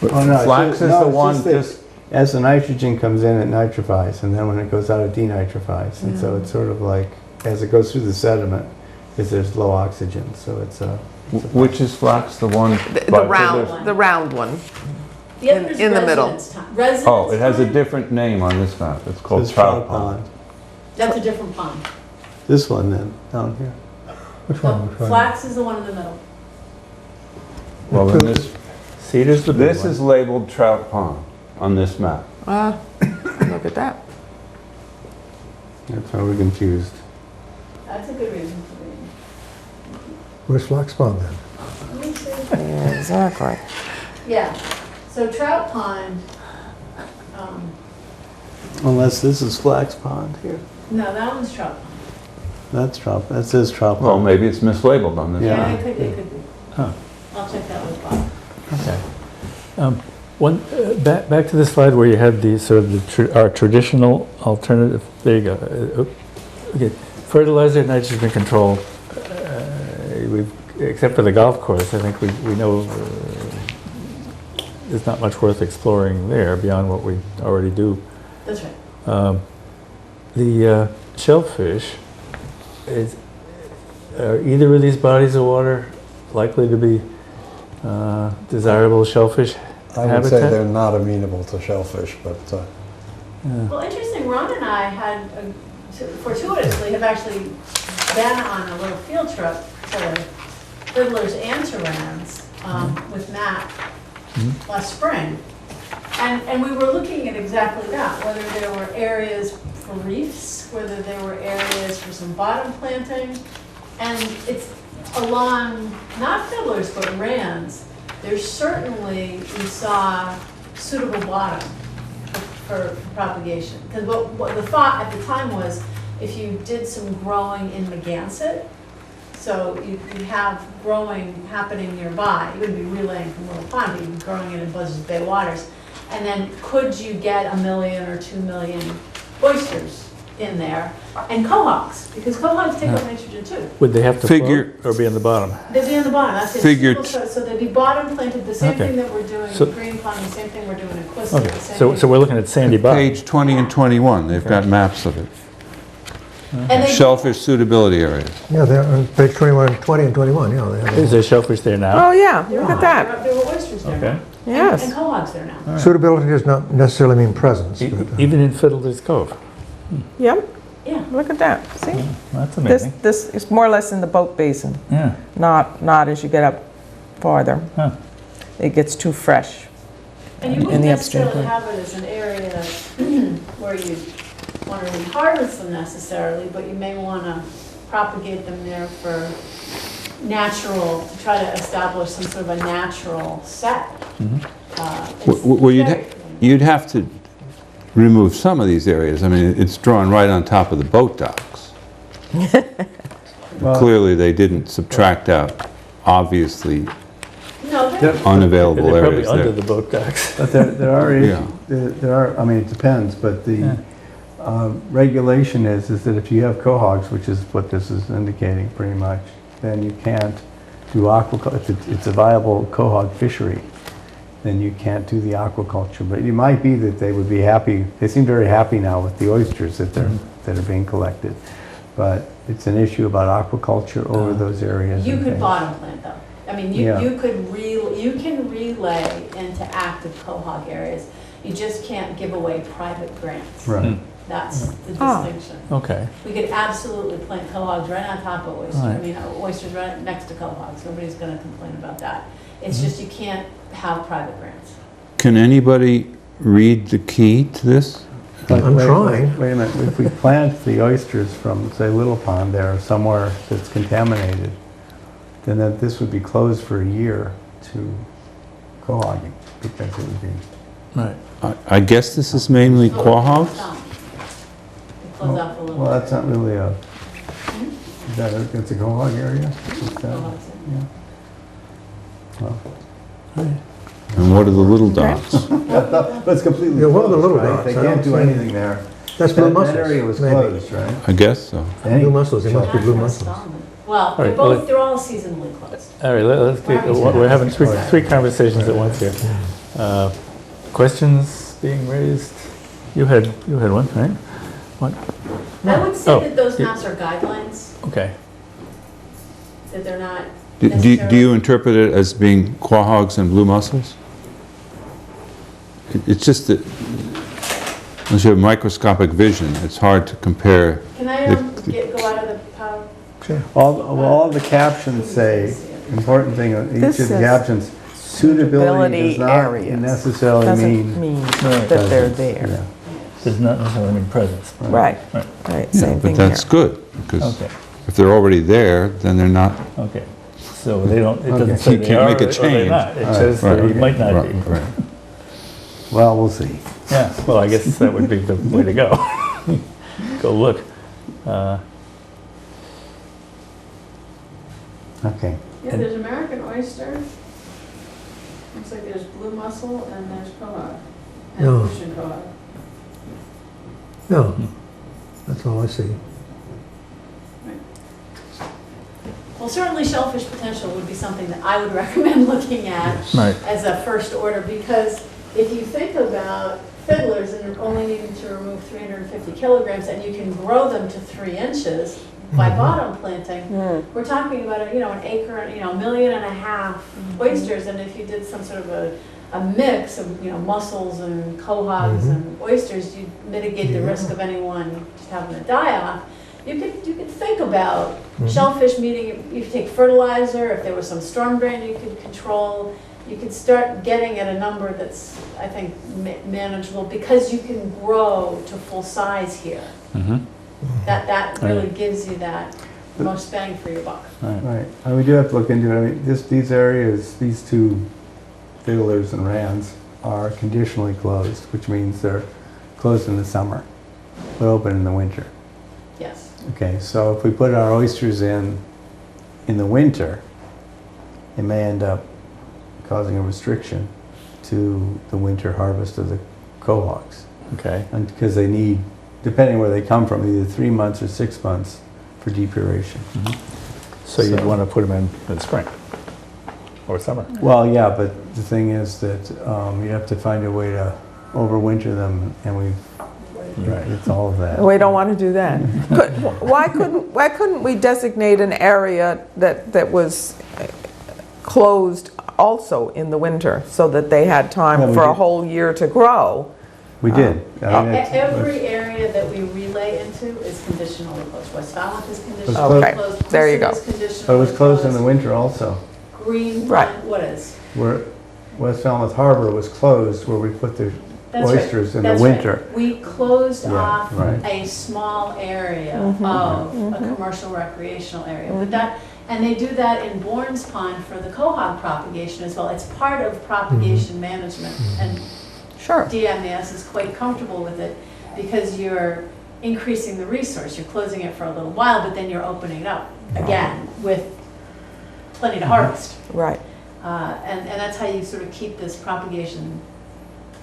Oh, no, Flax is the it's one just that just- as the nitrogen comes in, it nitrifies, and then when it goes out, it denitrifies. And so it's sort of like, as it goes through the sediment, there's low oxygen, so it's a... Which is Flax, the one? the by round, Fiddler's- the round one. The other is in the middle. residence time. Residence Oh, it has a time? different name on this map. It's called It's Trout Pond. That's a different pond. This one then, down here. Which one? Which one? Flax is the one in the middle. Well, then this Cedar's the big this one. is labeled Trout Pond on this map. Look at that. That's how we're confused. That's a good reason for being. Where's Flax Pond then? Let me see. Yeah, exactly. Yeah, so Trout Pond, Unless this is Flax Pond here. no, that one's Trout Pond. That says Trout Well, Pond. maybe it's mislabeled on this Yeah. Yeah, map. it could be. Huh. I'll check that with Bob. Okay. Back to the slide where you had the sort of our traditional alternative. There you go. Okay, fertilizer, nitrogen control. Except for the golf course, I think we know there's not much worth exploring there beyond what we already do. That's right. The shellfish are either of these bodies of water likely to be desirable shellfish I would habitat? say they're not amenable to shellfish, but Well, interesting, Ron and I had fortuitously have actually been on a little field trip to Fiddlers and Terrans with Matt last spring. And we were looking at exactly that, whether there were areas for reefs, whether there were areas for some bottom planting. And it's along, not Fiddlers, but Rands, there's certainly, we saw suitable bottom for propagation. Because what the thought at the time was, if you did some growing in Megansett, so you'd have growing happening nearby, you wouldn't be relaying from Little Pond, but you'd be growing it in Buzzards Bay waters. And then could you get 1 million or 2 million oysters in there? And quahogs, because quahogs take up nitrogen too. Would they have to Figure- float or be on the bottom? They'd be on the bottom, that's it. Figured- So they'd be bottom planted, the same Okay. thing that we're doing So- in Green Pond, the same thing we're doing in Quistit, Okay, the same so thing. we're looking at sandy bottom. Page 20 and 21, they've got maps of it. And they- Shellfish suitability areas. Yeah, they're on page 21, 20 and 21, yeah. They have Is there shellfish there now? Oh, yeah, There look are- at that. There were oysters there Okay. now. Yes. And quahogs there now. Suitability does not necessarily mean presence, but, Even in Fiddler's Cove? Yep, Yeah. look at that. See? That's This, amazing. this is more or less in the boat basin, Yeah. not as you get up farther. Huh. It gets too fresh. And you in wouldn't the upstream necessarily part. have it as an area where you want to harvest them necessarily, but you may want to propagate them there for natural, to try to establish some sort of a natural set. It's Well, very- you'd have to remove some of these areas. I mean, it's drawn right on top of the boat docks. Clearly, they didn't subtract out obviously No, Yep. they're- unavailable They're probably areas under there. the boat docks. But there are, Yeah. there are, I mean, it depends, but the regulation is that if you have cohogs, which is what this is indicating pretty much, then you can't do aquaculture, if it's a viable cohog fishery, then you can't do the aquaculture. But it might be that they would be happy, they seem very happy now with the oysters that are being collected. But it's an issue about aquaculture over those areas. you and could things. bottom plant though. I mean, Yeah. you can relay into active quahog areas. You just can't give away private grants. Right. That's the Oh. distinction. Okay. We could absolutely plant quahogs right on top of oysters. I Right. mean, oysters right next to quahogs. Nobody's going to complain about that. It's just you can't have private grants. Can anybody read the key to this? But I'm wait- trying. Wait a minute, if we plant the oysters from, say, Little Pond there, somewhere that's contaminated, then this would be closed for a year to cohogging, because it would be, Right. I guess this is mainly quahogs? They close out for a little well, bit. that's not really a, is that it's a cohog area? Is that- Quahogs, yeah. Well, And what are the little dogs? But it's completely Yeah, what are the closed, little right? dots? They I can't don't do see- anything there. that's blue That area mussels, was maybe. closed, right? I guess so. Any- Blue mussels, they must be blue Not mussels. installment. Well, right, well, they're all seasonally closed. All right, let's get, we're having three conversations at once here. Questions being raised? You had one, right? What? I would say Oh, that those yeah. maps are guidelines, Okay. that they're not Do you interpret it as being quahogs and blue mussels? It's just that, unless you have microscopic vision, it's hard to compare. Can I go out of the power? All the captions say, important thing, each This of the says captions, suitability does not areas. necessarily Doesn't mean. mean that they're there. Yeah. Does not necessarily mean presence. Right, Right. right, Yeah, same thing but here. that's good, because Okay, if they're already there, then they're not. okay. So they don't, it Okay. doesn't say You they can't are make a or they're change. not. It Right, says right, they okay. might not be. Right. Well, we'll see. Yeah, well, I guess that would be the way to go. Go look. Okay. Yeah, there's American oyster. Looks like there's blue mussel and there's quahog. And No. ocean quahog. No, that's all I see. Well, certainly shellfish potential would be something that I would recommend looking at Right. as a first order, because if you think about fiddlers and you're only needing to remove 350 kilograms and you can grow them to 3 inches by bottom planting, we're talking about an acre, 1.5 million oysters, and if you did some sort of a mix of, mussels and quahogs and oysters, you mitigate the risk of anyone just having a die-off. You could think about shellfish meeting, you could take fertilizer, if there was some storm drain you could control, you could start getting at a number that's, I think, manageable, because you can grow to full size here. That really gives you that most bang for your buck. Right, and we do have to look into it. I mean, these areas, these two fiddlers and rans are conditionally closed, which means they're closed in the summer, but open in the winter. Yes. Okay, so if we put our oysters in the winter, it may end up causing a restriction to the winter harvest of the quahogs. Okay. And because they need, depending where they come from, either 3 months or 6 months for depuration. So you'd want to put them in the spring or summer? Well, yeah, but the thing is that you have to find a way to overwinter them, and it's all of that. We don't want to do that. Why couldn't we designate an area that was closed also in the winter, so that they had time Well, we for a did. whole year to grow? We did. I mean, Every area that we relay into is conditionally closed. West Falmouth is conditionally Okay, closed. there you Houston go. is conditionally but it was closed in the closed. winter also. Green, Right. what is? Where West Falmouth Harbor was closed, where we put the That's right. oysters in the That's right. winter. We closed Yeah, off right. a small area of a commercial recreational area. But and they do that in Bourne's Pond for the quahog propagation as well. It's part of propagation management, and Sure. DMES is quite comfortable with it, because you're increasing the resource. You're closing it for a little while, but then you're opening it up again with plenty to harvest. Right. And that's how you sort of keep this propagation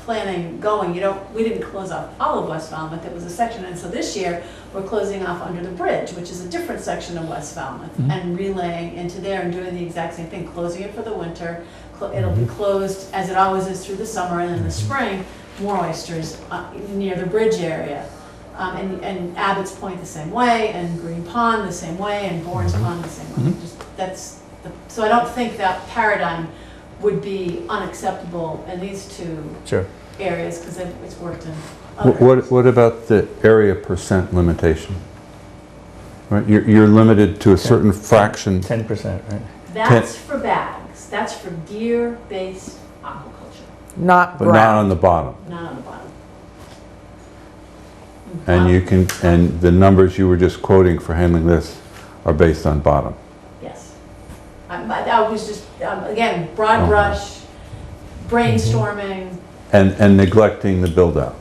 planning going. We didn't close off all of West Falmouth, it was a section, and so this year, we're closing off under the bridge, which is a different section of West Falmouth, and relaying into there and doing the exact same thing, closing it for the winter. It'll be closed, as it always is, through the summer, and in the spring, more oysters near the bridge area. And Abbott's Point the same way, and Green Pond the same way, and Bourne's Pond the same way. So I don't think that paradigm would be unacceptable in these two areas, because it's worked in other. What about the area percent limitation? Right, you're limited to a certain fraction. 10%, right? That's for bags. That's for gear-based aquaculture, Not But not ground. on the bottom. not on the bottom. And the numbers you were just quoting for handling this are based on bottom. Yes. I was just, again, broad brush, brainstorming. And neglecting the build-out,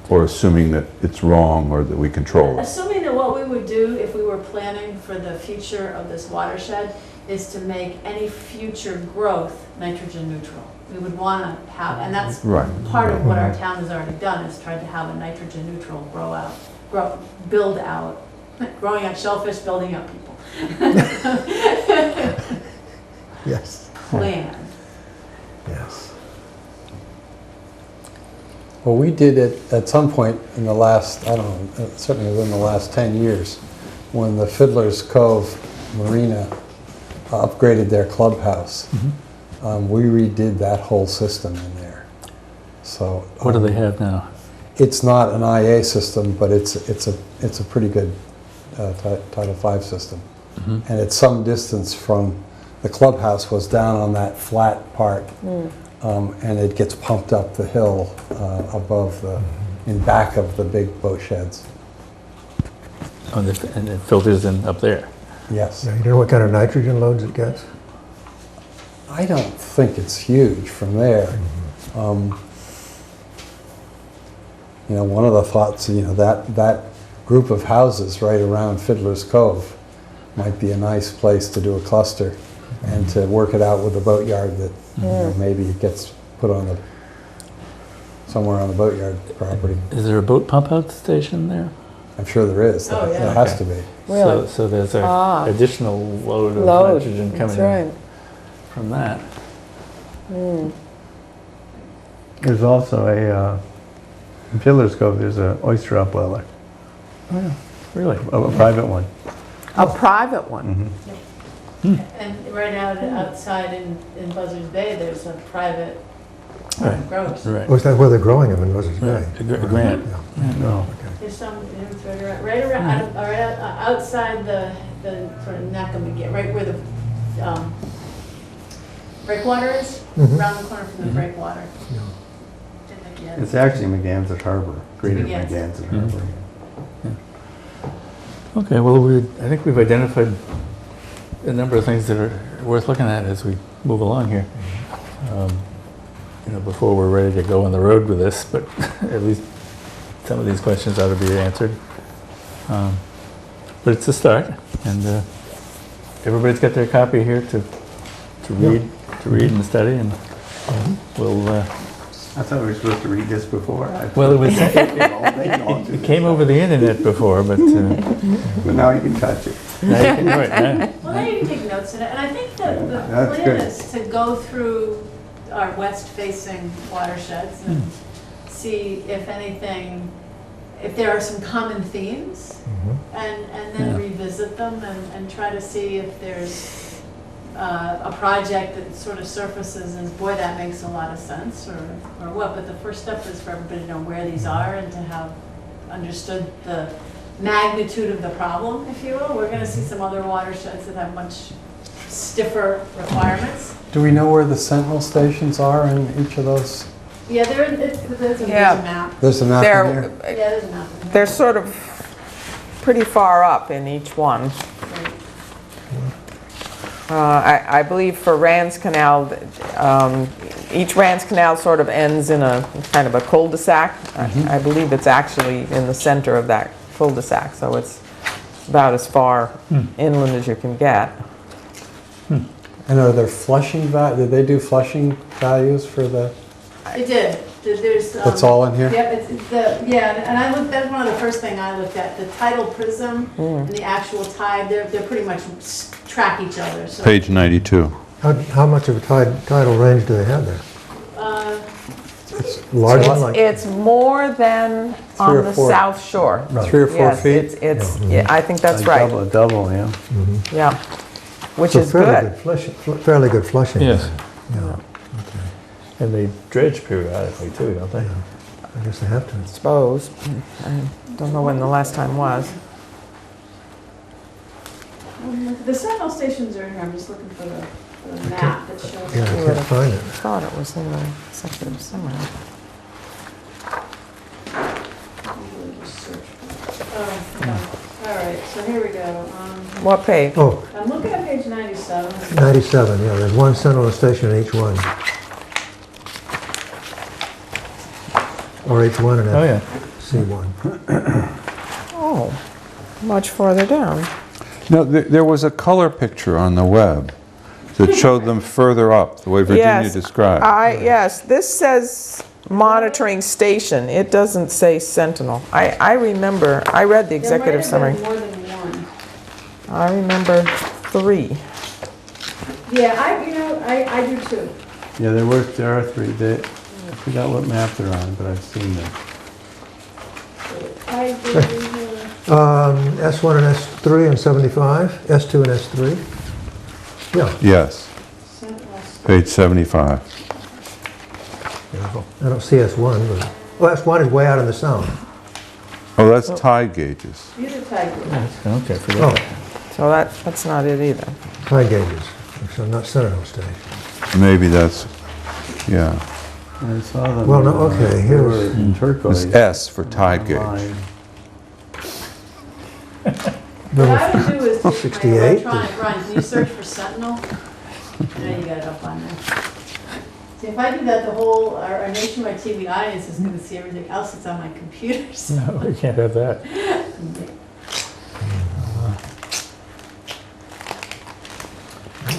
or assuming that it's wrong or that we control it. Assuming that what we would do if we were planning for the future of this watershed is to make any future growth nitrogen neutral. We would want to have, and that's Right. part of what our town has already done, is tried to have a nitrogen neutral build out, growing out shellfish, building up people. Yes, Plan. yes. Well, we did it at some point in the last, I don't know, certainly within the last 10 years, when the Fiddler's Cove Marina upgraded their clubhouse. We redid that whole system in there. So What do they have now? it's not an IA system, but it's a pretty good Title V system. And it's some distance from, the clubhouse was down on that flat part, and it gets pumped up the hill above in back of the big boat sheds. And it filters in up there. Yes. Now, you know what kind of nitrogen loads it gets? I don't think it's huge from there. One of the thoughts, that group of houses right around Fiddler's Cove might be a nice place to do a cluster and to work it out with the boatyard that maybe it gets put on somewhere on the boatyard property. Is there a boat pump out station there? I'm sure there is. Oh, yeah. There has to be. Really? So there's an additional load of Load, nitrogen that's coming in right. from that. There's also in Fiddler's Cove, there's an oyster upweller, Really? a private one. A private one. And right outside in Buzzards Bay, there's a private Right. Gross. Right. Oh, is that where they're growing them in Buzzards Bay? A grant. Yeah. No. There's some, it's right around, outside the sort of neck of McGee, right where the breakwater is, Mhm. around the corner from the breakwater. It's actually Megantic Harbor, Greater Megantic. Megantic Mhm. Harbor. Okay, well, I think we've identified a number of things that are worth looking at as we move along here. Before we're ready to go on the road with this, but at least some of these questions ought to be answered. But it's a start, and everybody's got their copy here to read and study, and we'll. I thought we were supposed to read this before. Well, it was. It It came over the internet before, but But now you can touch it. now you can, right, now. Well, now you can take notes in it, and I think that the That's plan good. is to go through our west-facing watersheds and see if anything, if there are some common themes, and then Yeah. revisit them and try to see if there's a project that sort of surfaces as, boy, that makes a lot of sense, or what. But the first step is for everybody to know where these are and to have understood the magnitude of the problem, if you will. We're going to see some other watersheds that have much stiffer requirements. Do we know where the sentinel stations are in each of those? Yeah, there's a Yeah. map. There's a map in They're, here? Yeah, there's a map. they're sort of pretty far up in each one. I believe for Rand's Canal, each Rand's Canal sort of ends in a kind of a cul-de-sac. I believe it's actually in the center of that cul-de-sac, so it's about as far inland as you can get. And are there flushing did they do flushing values for the, It did. There's. that's all in here? Yep, and I looked, that's one of the first thing I looked at, the tidal prism and the actual tide, they're pretty much track each other, so. Page 92. How much of a tidal range do they have there? Large one, like? It's more than 3 on or the 4. south shore. 3 or 4 Yes, feet? it's, yeah, I think that's right, Double, yeah. yeah, which So is fairly good. fairly good flushing. Yes. Yeah, And they dredge periodically too, don't they? I guess they have to. Suppose, I don't know when the last time was. The sentinel stations are here, I'm just looking for the map that shows. Yeah, I can't find it. I thought it was in the executive summary. All right, so here we go. What page? Oh, I'm looking at page 97. 97, yeah, there's one sentinel station in each one. Or H1 and Oh, yeah. C1. Oh, much farther down. No, there was a color picture on the web that showed them further up, the way Virginia Yes, described. yes, this says monitoring station. It doesn't say sentinel. I remember, I read the executive summary. There might have been more than one. I remember 3. Yeah, I do too. Yeah, there are 3. I forgot what map they're on, but I've seen them. I do. S1 and S3 and 75, S2 and S3. Yeah, Yes, page 75. I don't see S1, but, well, S1 is way out in the sound. Oh, that's tide gauges. These are tide gauges. Okay, forget Oh, that. So that's not it either. tide gauges, so not sentinel station. Maybe that's, yeah. I saw them. Well, no, okay, they here's- were in turquoise. It's S for tide gauge. Online. What I would do is take my 68. electronic, Ron, can you search for sentinel? Yeah, you got it up on there. See, if I do that, our nationwide TV audience is gonna see everything else that's on my computer, so. No, we can't have that.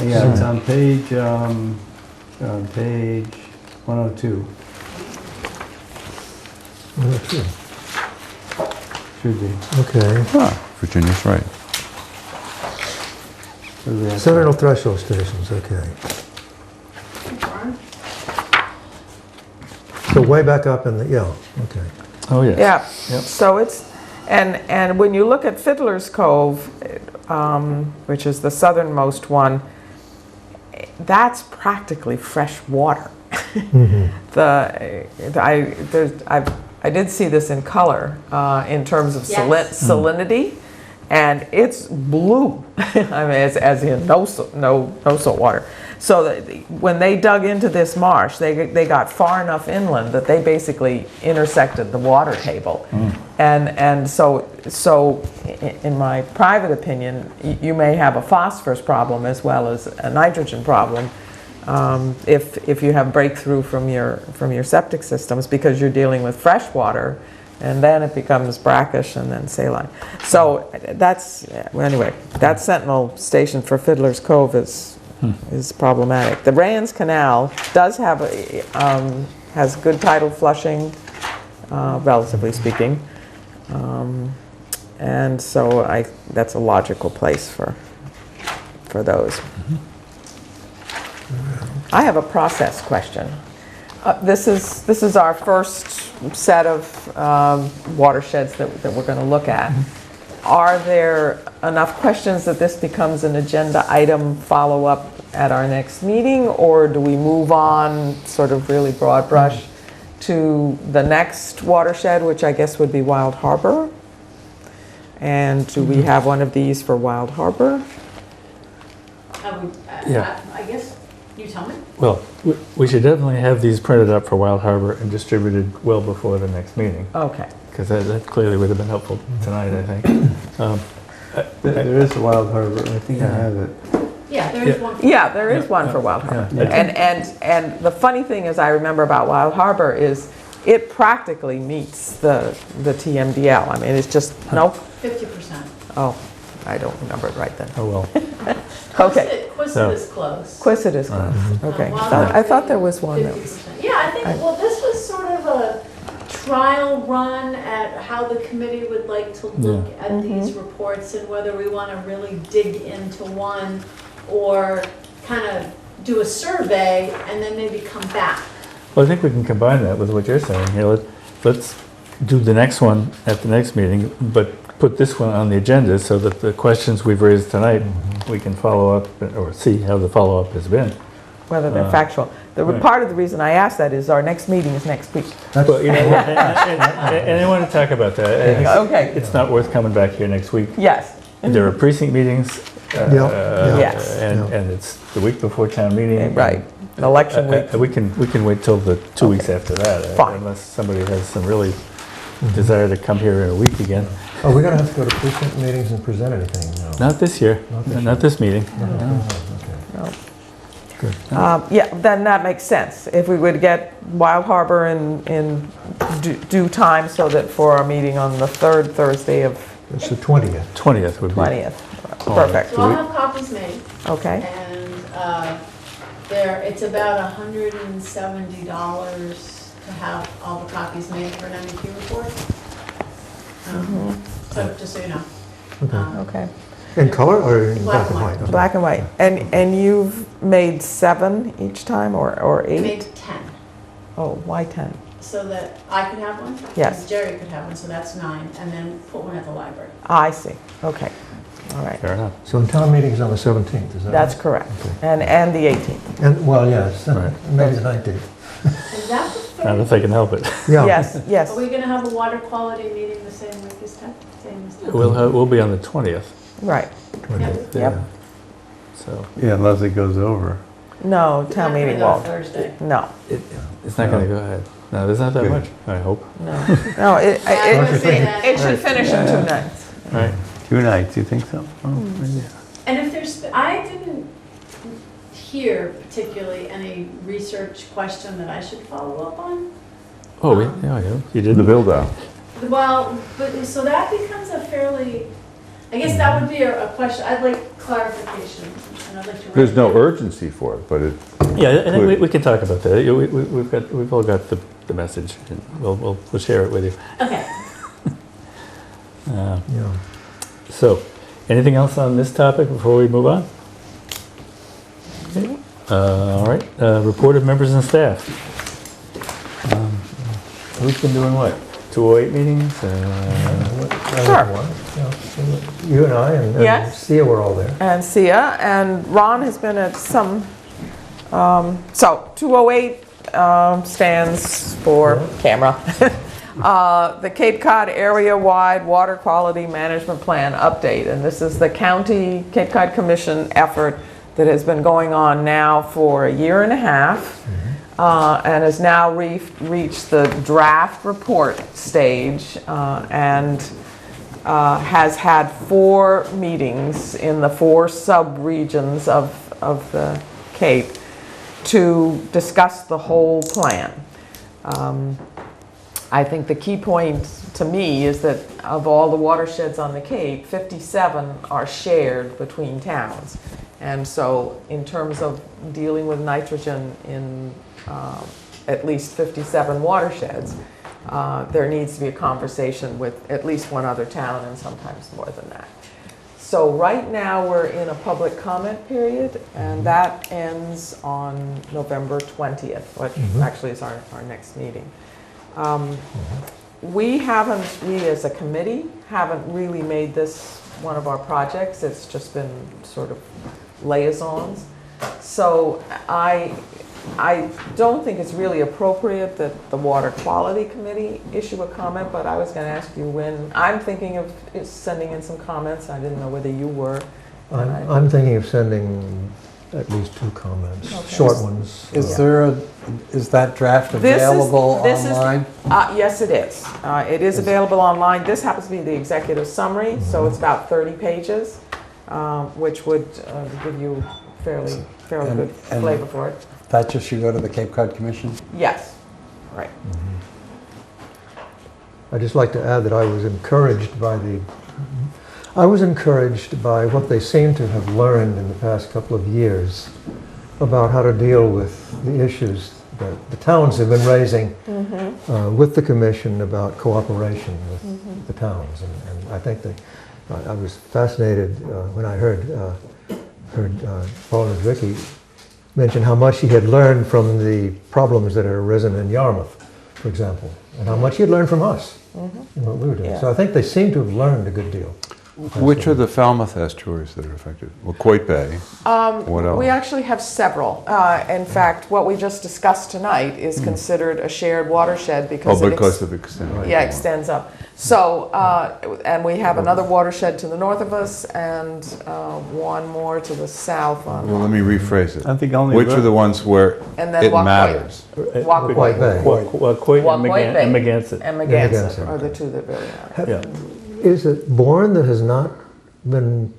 Yeah, it's on page 102. Should be. Okay, Ah, Virginia's right. Where's the- sentinel threshold stations, okay. So way back up in the, yeah, okay. Oh, yes. Yeah, Yep. so it's, and when you look at Fiddler's Cove, which is the southernmost one, that's practically fresh water. I did see this in color in terms of Yes. salinity, and it's blue. I mean, it's as in no salt water. So that when they dug into this marsh, they got far enough inland that they basically intersected the water table. And so in my private opinion, you may have a phosphorus problem as well as a nitrogen problem if you have breakthrough from your septic systems, because you're dealing with fresh water, and then it becomes brackish and then saline. So that's, anyway, that Sentinel station for Fiddler's Cove is problematic. The Rands Canal does have has good tidal flushing, relatively speaking, and so that's a logical place for those. I have a process question. This is our first set of watersheds that we're going to look at. Are there enough questions that this becomes an agenda item follow-up at our next meeting, or do we move on sort of really broad brush to the next watershed, which I guess would be Wild Harbor? And do we have one of these for Wild Harbor? Yeah. I guess, you tell me. Well, we should definitely have these printed up for Wild Harbor and distributed well before the next meeting, Okay. because that clearly would have been helpful tonight, I think. There is a Wild Harbor, I think I have it. Yeah, there is one. Yeah, there is one for Wild Harbor. Yeah. And the funny thing is, I remember about Wild Harbor is it practically meets the TMDL. I mean, it's just, nope. 50%. Oh, I don't remember it right then. Oh, well. Okay. Quistit is close. Quistit is close. Okay. Wild I thought Harbor, there was one that was. 50%. Yeah, I think, well, this was sort of a trial run at how the committee would like to look at these reports and whether we want to really dig into one or kind of do a survey and then maybe come back. Well, I think we can combine that with what you're saying. Let's do the next one at the next meeting, but put this one on the agenda so that the questions we've raised tonight, we can follow up or see how the follow-up has been. Whether they're factual. right. Part of the reason I asked that is our next meeting is next week. Well, you know, and I want to talk about that. Okay. It's not worth coming back here next week. Yes. There are precinct meetings. Yes. And it's the week before town meeting. Right. Election week. We can wait till the 2 weeks after that. Fine. Unless somebody has some really desire to come here in a week again. Are we going to have to go to precinct meetings and present anything? No. Not this year, not this meeting. Yeah, then that makes sense. If we would get Wild Harbor in due time so that for our meeting on the third Thursday of It's the 20th. 20th would be. 20th. Perfect. So I'll have copies made. Okay. And it's about $170 to have all the copies made for an MEP report. So just so you know. Okay. In color or in black and Black white? Black and white. And you've made 7 each time or 8? I made 10, Oh, why 10? so that I could have one. Yes. and Jerry could have one, so that's 9, and then put one at the library. I see. Okay. All right. Fair enough. So the town meeting is on the 17th, is that That's right? correct. And the 18th. And, well, yes, Right. maybe the 19th. Is that the Not third? if they can help it. Yeah. Yes, yes. Are we gonna have a water quality meeting the same week as that? Same as that? We'll be on the 20th. Right. Yep. Yep. So Yeah, unless it goes over. No, town Not gonna meeting go won't. Thursday. No, it's not going to go ahead. No, there's not that Good. much, I hope. no. No, I was gonna say that. it should finish in 2 nights. Right. 2 nights, you think so? Oh, maybe. And if there's, I didn't hear particularly any research question that I should follow up on. Oh, yeah, you did. The build out. Well, but, so that becomes a fairly, I guess that would be a question, I'd like clarification, and I'd like to. There's no write it. urgency for it, but it, Yeah, I think we can talk about that. We've all got the message, and we'll share it with you. Okay. Uh, Yeah. So, anything else on this topic before we move on? Okay. All right, report of members and staff. Who's been doing what? 208 meetings? Sure. You and I and Yes. Sia were all there. And Sia, and Ron has been at some, so 208, stands for camera. The Cape Cod Area-Wide Water Quality Management Plan update. And this is the County Cape Cod Commission effort that has been going on now for a year and a half. And has now reached the draft report stage and has had 4 meetings in the 4 sub-regions of the Cape to discuss the whole plan. I think the key point to me is that of all the watersheds on the Cape, 57 are shared between towns. And so in terms of dealing with nitrogen in at least 57 watersheds, there needs to be a conversation with at least one other town and sometimes more than that. So right now we're in a public comment period, and that ends on November 20th, which actually is our next meeting. We as a committee haven't really made this one of our projects. It's just been sort of liaisons. So I don't think it's really appropriate that the Water Quality Committee issue a comment, but I was going to ask you when. I'm thinking of sending in some comments. I didn't know whether you were. I'm thinking of sending at least 2 comments, Okay. short ones. Is that draft available online? Yes, it is. It is available online. This happens to be the executive summary, so it's about 30 pages, which would give you fairly good flavor for it. That just should go to the Cape Cod Commission? Yes, right. I'd just like to add that I was encouraged by what they seem to have learned in the past couple of years about how to deal with the issues that the towns have been raising with the commission about cooperation with the towns. And I think I was fascinated when I heard Paul and Vicky mention how much he had learned from the problems that had arisen in Yarmouth, for example, and how much he had learned from us in what we were doing. Yeah. So I think they seem to have learned a good deal. Which are the Falmouth estuaries that are affected? Well, Coit Bay. What else? We actually have several. In fact, what we just discussed tonight is considered a shared watershed because Because of extent. Yeah, extends up. So, and we have another watershed to the north of us and one more to the south on. Well, let me rephrase it. I think only Which are the ones where And then it Wacoit. matters? Wacoit. Quite bad. Coit and Wacoit Bay. Megansett. And Megansett, Megansett are the 2 that really matter. Yeah. Is it Bourne that has not been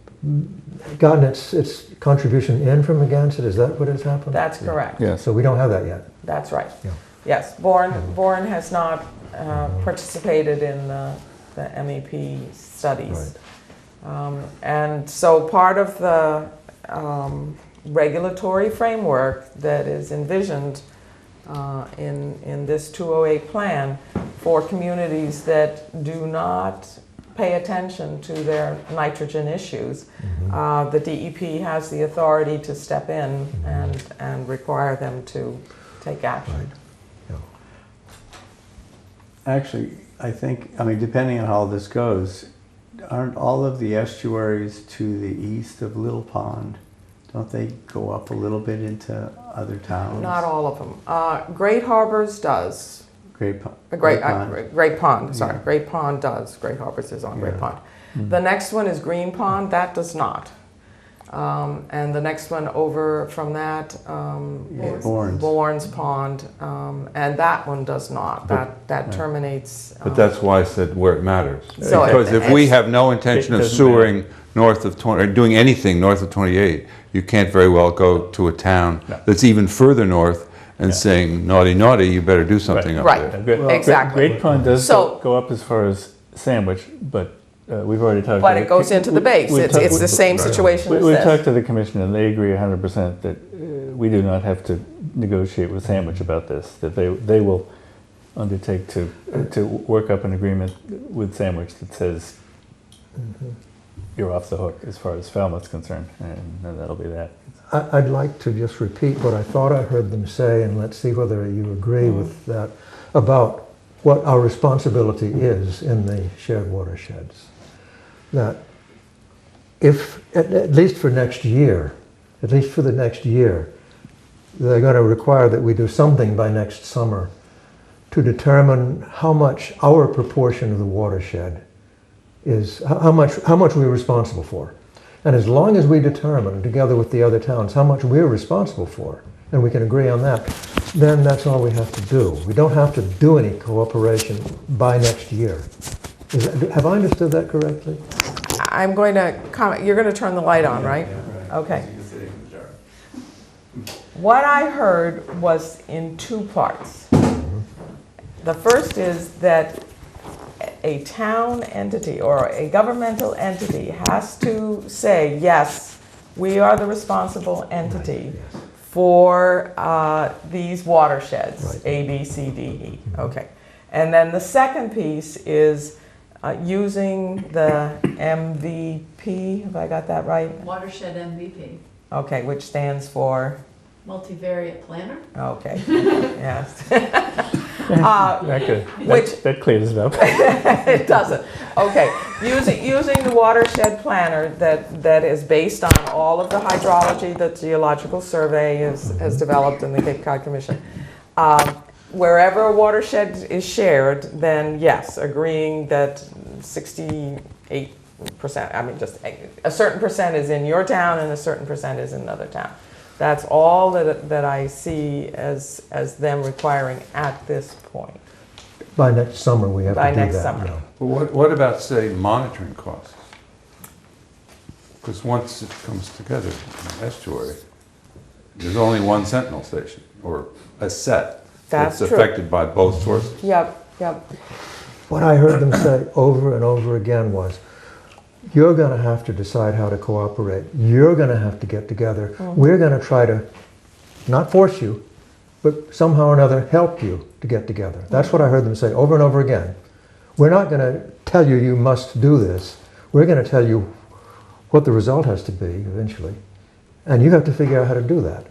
gotten its contribution in from Megansett? Is that what has happened? That's correct. Yes. So we don't have that yet. That's right. Yeah. Yes, Bourne has not participated in the MEP studies. And so part of the regulatory framework that is envisioned in this 208 plan for communities that do not pay attention to their nitrogen issues, the DEP has the authority to step in and require them to take action. Right. Yeah. Actually, I think, depending on how this goes, aren't all of the estuaries to the east of Little Pond, don't they go up a little bit into other towns? Not all of them. Great Harbors does. Great Pond. Great Pond, sorry. Yeah. Great Pond does. Great Harbors is on Great Pond. The next one is Green Pond. That does not. And the next one over from that is Bourne's Pond, and that one does not. That terminates. But that's why I said where it matters. So Because if we have no intention It of doesn't sewering north of 20, or doing anything north of 28, you can't very well go to a town that's even further north and saying, naughty, naughty, you better do something up Right. there. Exactly. Great Pond does So- go up as far as Sandwich, but we've already talked. But to it goes into the base. It's the same situation as We've this. talked to the commission and they agree 100% that we do not have to negotiate with Sandwich about this, that they will undertake to work up an agreement with Sandwich that says you're off the hook as far as Falmouth's concerned, and that'll be that. I'd like to just repeat what I thought I heard them say, and let's see whether you agree with that, about what our responsibility is in the shared watersheds. That if, at least for next year, at least for the next year, they're going to require that we do something by next summer to determine how much our proportion of the watershed is, how much we're responsible for. And as long as we determine, together with the other towns, how much we're responsible for, and we can agree on that, then that's all we have to do. We don't have to do any cooperation by next year. Have I understood that correctly? I'm going to comment, you're going to turn the light on, right? Okay. What I heard was in two parts. The first is that a town entity or a governmental entity has to say, yes, we are the responsible entity for these watersheds, Right. A, B, C, D, E. Okay. And then the second piece is using the MVP, have I got that right? Watershed MVP, Okay, which stands for, multivariate planner. okay, yes. That clears it up. It doesn't. Okay, using the watershed planner that is based on all of the hydrology that Geological Survey has developed in the Cape Cod Commission. Wherever a watershed is shared, then yes, agreeing that 68%, I mean just a certain percent is in your town and a certain percent is in another town. That's all that I see as them requiring at this point. By next summer, we have to do that. By next summer. Yeah. But what about, say, monitoring costs? Because once it comes together in the estuary, there's only one sentinel station, or a set That's that's true. affected by both sources. Yep, yep. What I heard them say over and over again was, you're going to have to decide how to cooperate. You're going to have to get together. We're going to try to not force you, but somehow or another help you to get together. That's what I heard them say over and over again. We're not going to tell you you must do this. We're going to tell you what the result has to be eventually. And you have to figure out how to do that.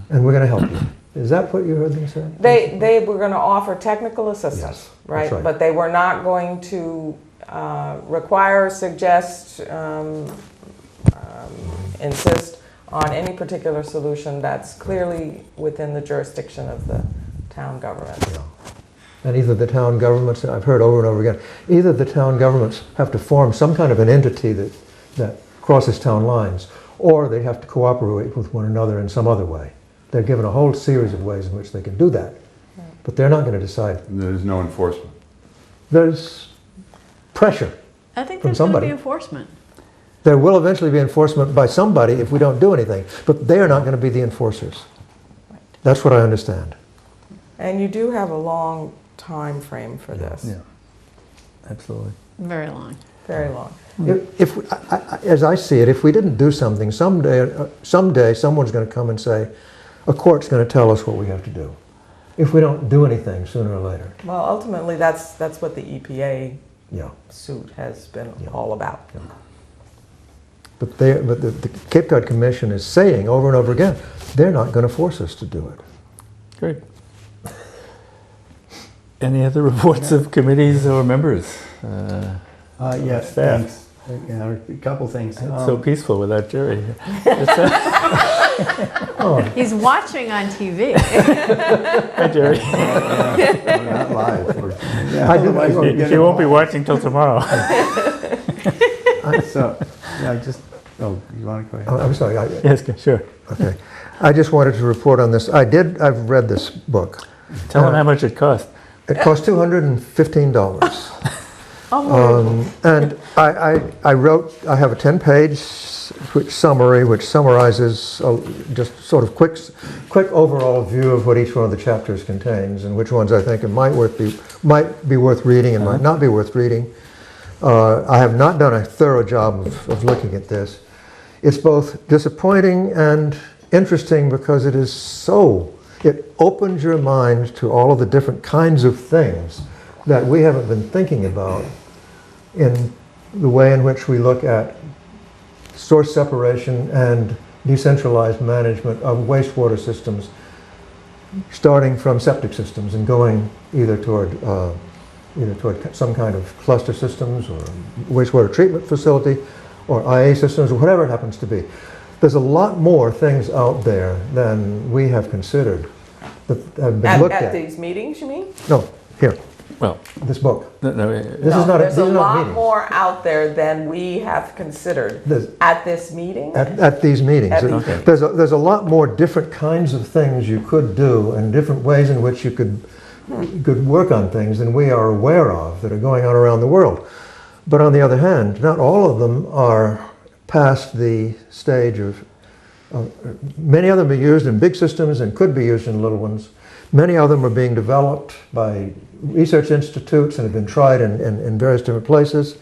And we're going to help you. Is that what you heard them say? They were going to offer technical assistance, Yes, right? that's right. But they were not going to require, suggest, insist on any particular solution that's clearly within the jurisdiction of the town government. Yeah. And either the town governments, I've heard over and over again, either the town governments have to form some kind of an entity that crosses town lines, or they have to cooperate with one another in some other way. They're given a whole series of ways in which they can do that. But they're not going to decide. There's no enforcement. There's pressure. I think From there's going to somebody. be enforcement. There will eventually be enforcement by somebody if we don't do anything, but they are not going to be the enforcers. That's what I understand. And you do have a long time frame for this, Yeah, absolutely. Very long. very long. As I see it, if we didn't do something, someday someone's going to come and say, a court's going to tell us what we have to do. If we don't do anything sooner or later. Well, ultimately, that's what the EPA Yeah. suit has been all about. But the Cape Cod Commission is saying over and over again, they're not going to force us to do it. Great. Any other reports of committees or members? Yes, Staff. thanks. Yeah, a couple things. It's so peaceful without Jerry. He's watching on TV. Hi, Jerry. We're not live. Yeah, I do- otherwise we'd get You it won't be all. watching till tomorrow. So, yeah, just, oh, you want to go ahead? I'm sorry. Yes, sure. Okay. I just wanted to report on this. I've read this book. Tell them how much it cost. It cost $215. Oh, And I have a 10-page summary which summarizes just sort of quick overall view of what each one of the chapters contains and which ones I think it might be worth reading and might not be worth reading. I have not done a thorough job of looking at this. It's both disappointing and interesting because it opens your mind to all of the different kinds of things that we haven't been thinking about in the way in which we look at source separation and decentralized management of wastewater systems, starting from septic systems and going either toward some kind of cluster systems or wastewater treatment facility or IA systems or whatever it happens to be. there's a lot more things out there than we have considered that have been looked At at. these meetings, you mean? No, here, Well, this book. no, This No, is not, there's these a are not lot meetings. more out there than we have considered There's- at this meeting. At these meetings. At these Okay. There's a lot more different kinds of things you could do and different ways in which you could work on things than we are aware of that are going on around the world. But on the other hand, not all of them are past the stage of, many of them are used in big systems and could be used in little ones. Many of them are being developed by research institutes and have been tried in various different places.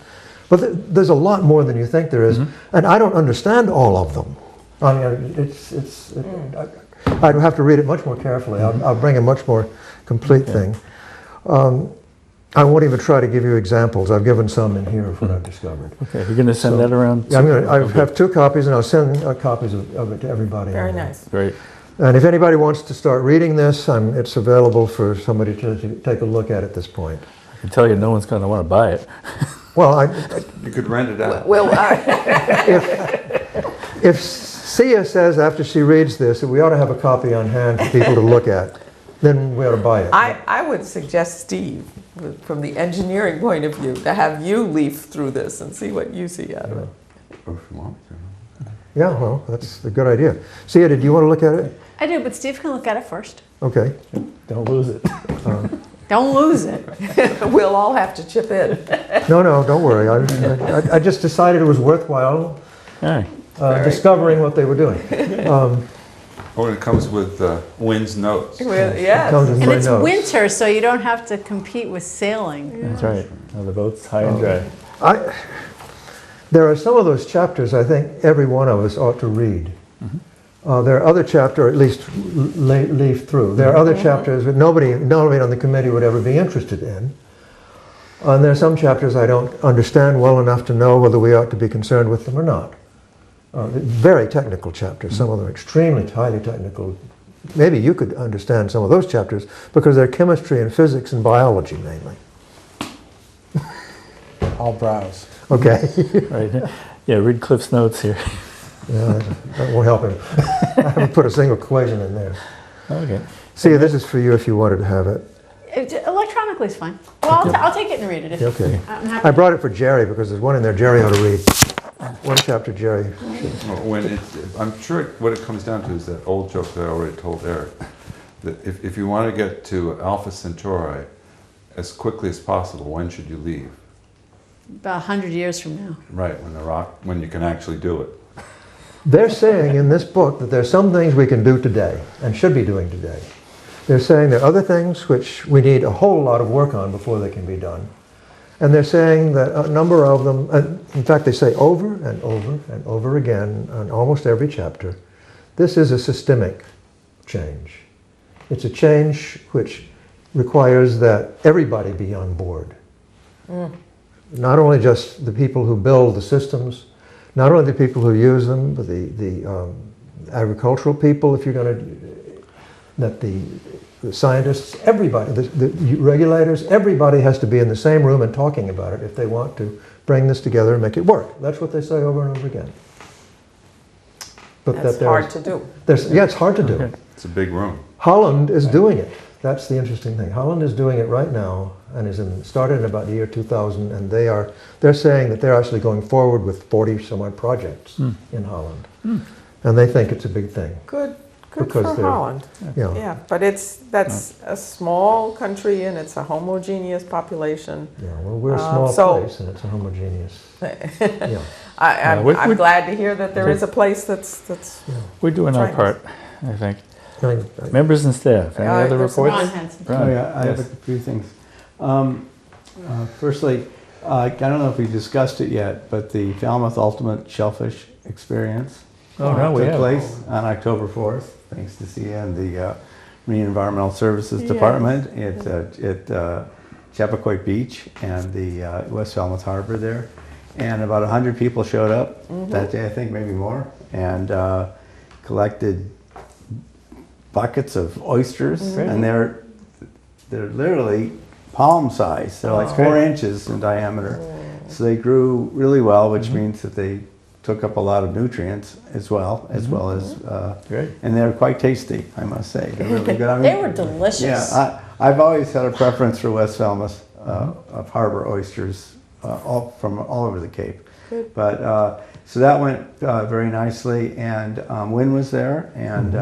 But there's a lot more than you think there is. And I don't understand all of them. I mean, I'd have to read it much more carefully. I'll bring a much more complete thing. I won't even try to give you examples. I've given some in here of what I've discovered. okay, you're going to send that around? Yeah, I have 2 copies, and I'll send copies of it to everybody. Very nice. Great. And if anybody wants to start reading this, it's available for somebody to take a look at this point. I can tell you no one's going to want to buy it. Well, You could rent it out. Well, if Sia says after she reads this that we ought to have a copy on hand for people to look at, then we ought to buy it. I would suggest, Steve, from the engineering point of view, to have you leaf through this and see what you see out of it. Or if you want to. Yeah, well, that's a good idea. Sia, did you want to look at it? I do, but Steve can look at it first. Okay. Don't lose it. Don't lose it. We'll all have to chip in. No, don't worry. I just decided it was worthwhile All right. discovering what they were doing. Or it comes with Wynn's notes. Yes. Comes in And my it's notes. winter, so you don't have to compete with sailing. That's right. Now the boat's high and dry. There are some of those chapters I think every one of us ought to read. There are other chapters, or at least leaf through. There are other chapters that nobody on the committee would ever be interested in. And there are some chapters I don't understand well enough to know whether we ought to be concerned with them or not. Very technical chapters, some of them extremely highly technical. Maybe you could understand some of those chapters because they're chemistry and physics and biology mainly. I'll browse. Okay. Right. Yeah, read Cliff's notes here. Yeah, that won't help him. I haven't put a single equation in there. Okay. See, this is for you if you wanted to have it. Electronically is fine. Well, I'll take it and read it. Okay. I'm happy. I brought it for Jerry because there's one in there Jerry ought to read. One chapter Jerry. I'm sure what it comes down to is that old joke that I already told Eric. That if you want to get to Alpha Centauri as quickly as possible, when should you leave? About 100 years from now. Right, when you can actually do it. They're saying in this book that there's some things we can do today and should be doing today. They're saying there are other things which we need a whole lot of work on before they can be done. And they're saying that a number of them, in fact they say over and over and over again on almost every chapter, this is a systemic change. It's a change which requires that everybody be on board. Not only just the people who build the systems, not only the people who use them, but the agricultural people, if you're going to, that the scientists, everybody, the regulators, everybody has to be in the same room and talking about it if they want to bring this together and make it work. That's what they say over and over again. But That's hard to do. Yeah, it's hard to do. It's a big room. Holland is doing it. That's the interesting thing. Holland is doing it right now and started in about the year 2000, and they're saying that they're actually going forward with 40 some odd projects in Holland. And they think it's a big thing. Good Because for they're- Holland. Yeah. Yeah, but that's a small country and it's a homogeneous population. Yeah, well, we're a small so- place and it's a homogeneous. Yeah. I'm we- glad to hear that there is a place that's We're doing our Thanks. part, I think. I- Members and staff, any other there's some reports? Ron had some- Oh, yeah, I have Yes. a few things. Firstly, I don't know if we discussed it yet, but the Falmouth Ultimate Shellfish Experience Oh, no, we took have. place on October 4th, thanks to Sia and the Marine Environmental Services Department at Chappaquiddick Beach and the West Falmouth Harbor there. And about 100 people showed up that day, I think, maybe more, and collected buckets of oysters, and they're literally palm size. They're like 4 inches in diameter. So they grew really well, which means that they took up a lot of nutrients as well as Great. and they're quite tasty, I must say. They're really good. I mean, They were delicious. Yeah, I've always had a preference for West Falmouth of harbor oysters, from all over the Cape. Good. But so that went very nicely, and Wynn was there, and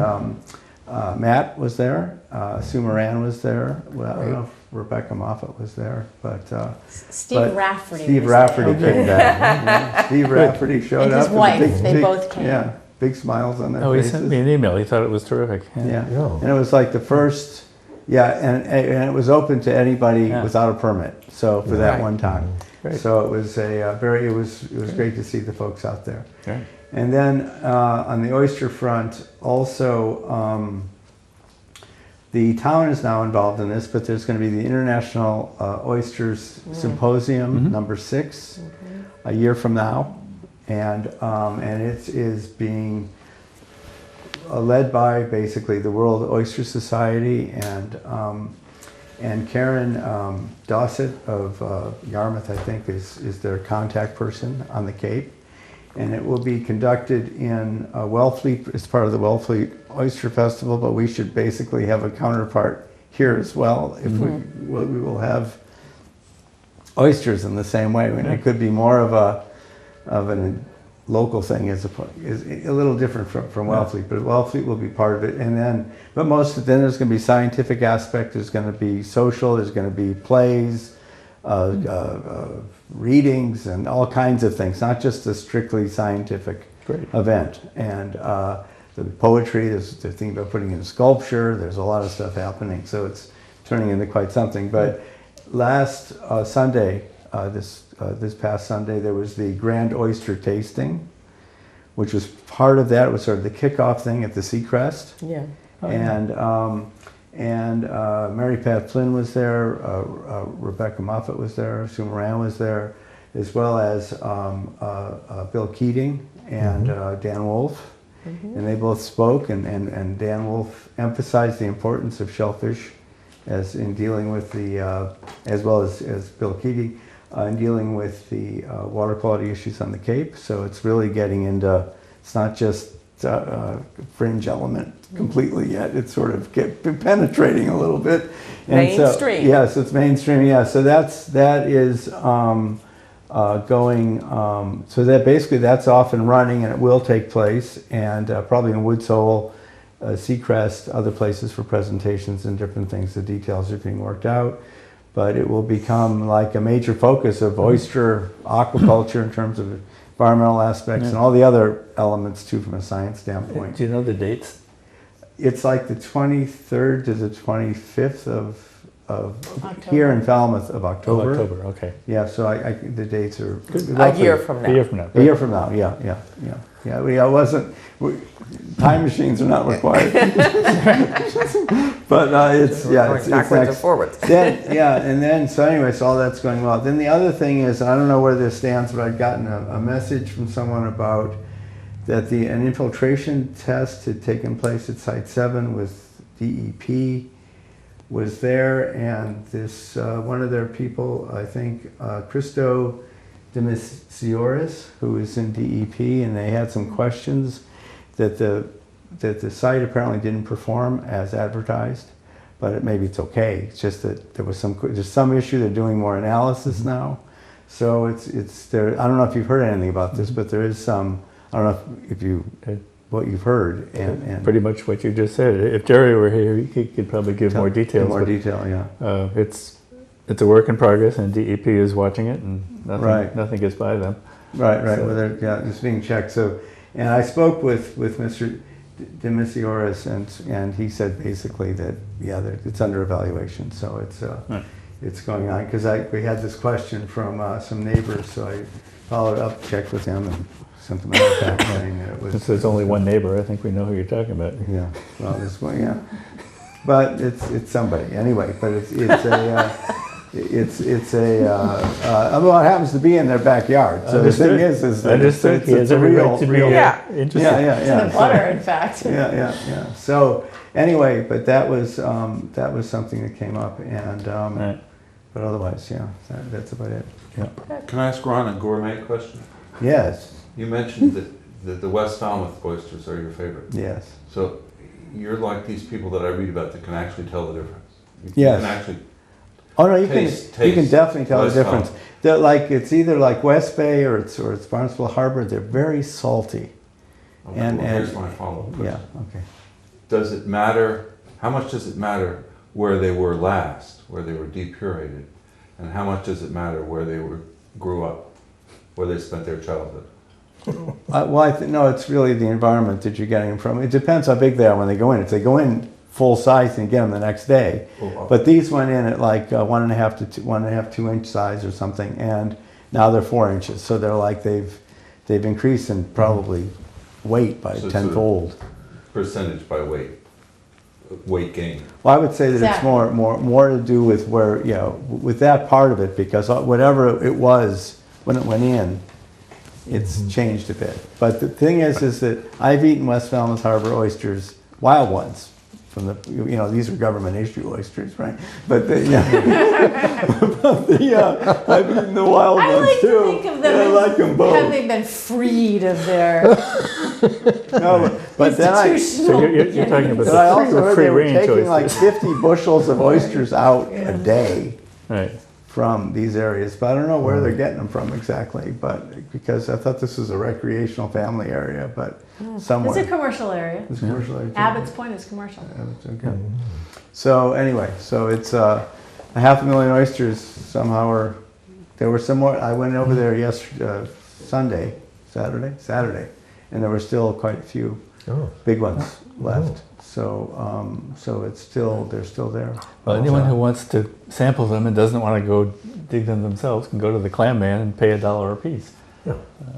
Matt was there, Sue Moran was there. Well, I don't know if Rebecca Moffett was there, but Steve Rafferty. Steve was Rafferty there. came back. Yeah, Steve Rafferty showed And up. his with wife, they both came. Yeah, big smiles on their Oh, he faces. sent me an email. He thought it was terrific. Yeah, Yeah. and it was like the first, and it was open to anybody Yeah. without a permit. So for that Right. one time, Great. so it was it was great to see the folks out there. Great. And then on the oyster front, also the town is now involved in this, but there's going to be the International Oysters Symposium number 6 a year from now, and it is being led by basically the World Oyster Society and Karen Dossett of Yarmouth, I think, is their contact person on the Cape. And it will be conducted in Wellfleet as part of the Wellfleet Oyster Festival, but we should basically have a counterpart here as well. If we will have oysters in the same way. I mean, it could be more of a local thing is a little different from Wellfleet, but Wellfleet will be part of it. And then, but then there's going to be scientific aspect. There's going to be social. There's going to be plays, readings, and all kinds of things. Not just a strictly scientific event. And the poetry. They're thinking about putting in sculpture. There's a lot of stuff happening. So it's turning into quite something. But last Sunday, this past Sunday, there was the Grand Oyster Tasting, which was part of that. It was sort of the kickoff thing at the Seacrest. Yeah. And Mary Pat Flynn was there, Rebecca Moffett was there, Sue Moran was there, as well as Bill Keating and Dan Wolfe. And they both spoke, and Dan Wolfe emphasized the importance of shellfish as in dealing with the, as well as Bill Keating, in dealing with the water quality issues on the Cape. So it's really getting into, it's not just fringe element completely yet. It's sort of penetrating a little bit. And Mainstream. So, yes, it's mainstream. Yeah, so that is going. So that basically that's off and running, and it will take place, and probably in Woods Hole, Seacrest, other places for presentations and different things. The details are being worked out. But it will become like a major focus of oyster aquaculture in terms of environmental aspects and all the other elements too from a science standpoint. Do you know the dates? It's like the 23rd to the 25th of October. here in Falmouth of October. October, okay. Yeah, so the dates are A year from now. A year from now. A year from now, yeah. Time machines are not required. But it's Going backwards and next. forwards. So anyway, so all that's going well. Then the other thing is, and I don't know where this stands, but I've gotten a message from someone about that an infiltration test had taken place at Site 7 with DEP was there, and this one of their people, I think, Christo Demisioris, who is in DEP, and they had some questions that the site apparently didn't perform as advertised, but maybe it's okay. It's just that there's some issue. They're doing more analysis now, so it's there. I don't know if you've heard anything about this, but there is some. I don't know if you what you've heard and Pretty much what you just said. If Jerry were here, he could probably give more details. More but, detail, yeah. It's a work in progress, and DEP is watching it, and nothing gets by them. Right. So- Well, it's being checked. So, and I spoke with Mr. Demisioris, and he said basically that it's under evaluation. So it's going on because we had this question from some neighbors. So I followed up, checked with him, and sent them a back saying that it was. Since there's only one neighbor, I think we know who you're talking about. Yeah. Well, this one, yeah. But it's somebody anyway. But it's well, it happens to be in their backyard. So the thing is that Understood. He has a every real, right to be interested. yeah. The butter, in fact. Yeah. So anyway, but that was something that came up, and Right. but otherwise, that's about it. Can I ask Ron a gourmet question? Yes. You mentioned that the West Falmouth oysters are your favorite. Yes. So you're like these people that I read about that can actually tell the difference. You Yes. can actually Oh, no, you Taste- can taste definitely tell the West difference. Falmouth. They're like, it's either like West Bay or it's Barnstable Harbor. They're very salty. Okay, And- well, and- here's my follow-up question. Yeah, okay. Does it matter, how much does it matter where they were last, where they were depurated? And how much does it matter where they grew up, where they spent their childhood? Well, no, it's really the environment that you're getting them from. It depends how big they are when they go in. If they go in full size, and get them the next day. But these went in at like 1.5 to 2 inch size or something, and now they're 4 inches. So they're like they've increased in probably weight by So it's tenfold. Percentage by weight gain. Well, I would say that Exactly. it's more to do with where, with that part of it, because whatever it was when it went in, it's changed a bit. But the thing is that I've eaten West Falmouth Harbor oysters, wild ones, from the, these are government issue oysters, right? But I've eaten the wild I ones like too. to think of them I like them both. having been freed of their No, but then institutional. So you're talking about but I also the heard free they were range taking like oysters. 50 bushels of oysters out a day Right. from these areas, but I don't know where they're getting them from exactly, but because I thought this was a recreational family area, but somewhere. It's a commercial area. It's commercial area too. Abbott's Point is commercial. Abbott's, okay. So anyway, so it's 500,000 oysters somehow, or there were some more. I went over there yesterday, Saturday, and there were still quite a few Oh. big ones left. So it's still, they're still there. Well, anyone who wants to sample them and doesn't want to go dig them themselves can go to the clam man and pay $1 a piece.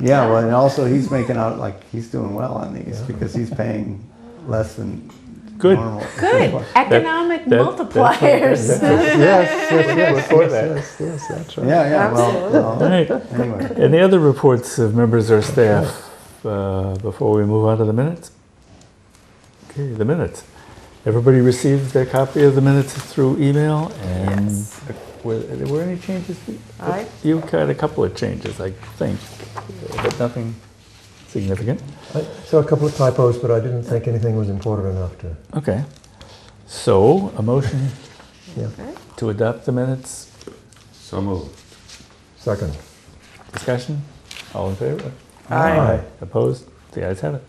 Yeah, well, and also he's making out like he's doing well on these because he's paying less than Good. normal. Good. Economic that- multipliers. Yes, that's right. Yeah, well, All right. anyway. Any other reports of members or staff before we move on to the minutes? Okay, the minutes. Everybody received their copy of the minutes through email, and were there any changes? You had a couple of changes, I think, but nothing significant. I saw a couple of typos, but I didn't think anything was important enough to. Okay. So, a motion Yeah. to adopt the minutes. So moved. Second. Discussion? All in favor? Aye. Opposed? The ayes have it.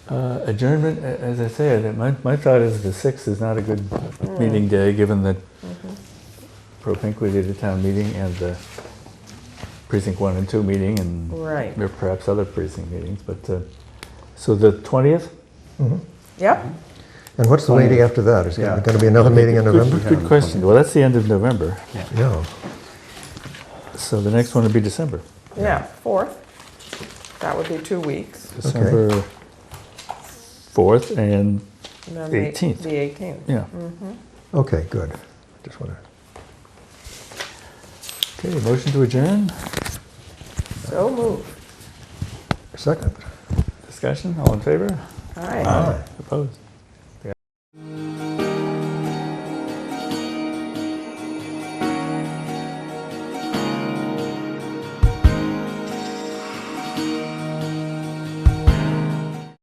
Adjournment, as I said, my thought is the 6th is not a good meeting day, given the propinquity to the town meeting and the precinct 1 and 2 meeting, and Right. there perhaps other precinct meetings, but, so the 20th? Yep. And what's the meeting after that? Is there going to be another meeting in November? Good question. Well, that's the end of November, Yeah. so the next one would be December. Yeah, 4th. That would be 2 weeks. December 4th and, And then 18th. The 18th. yeah. Okay, good. Just want to. Okay, motion to adjourn? So moved. Second. Discussion? All in favor? Aye. Aye. Opposed?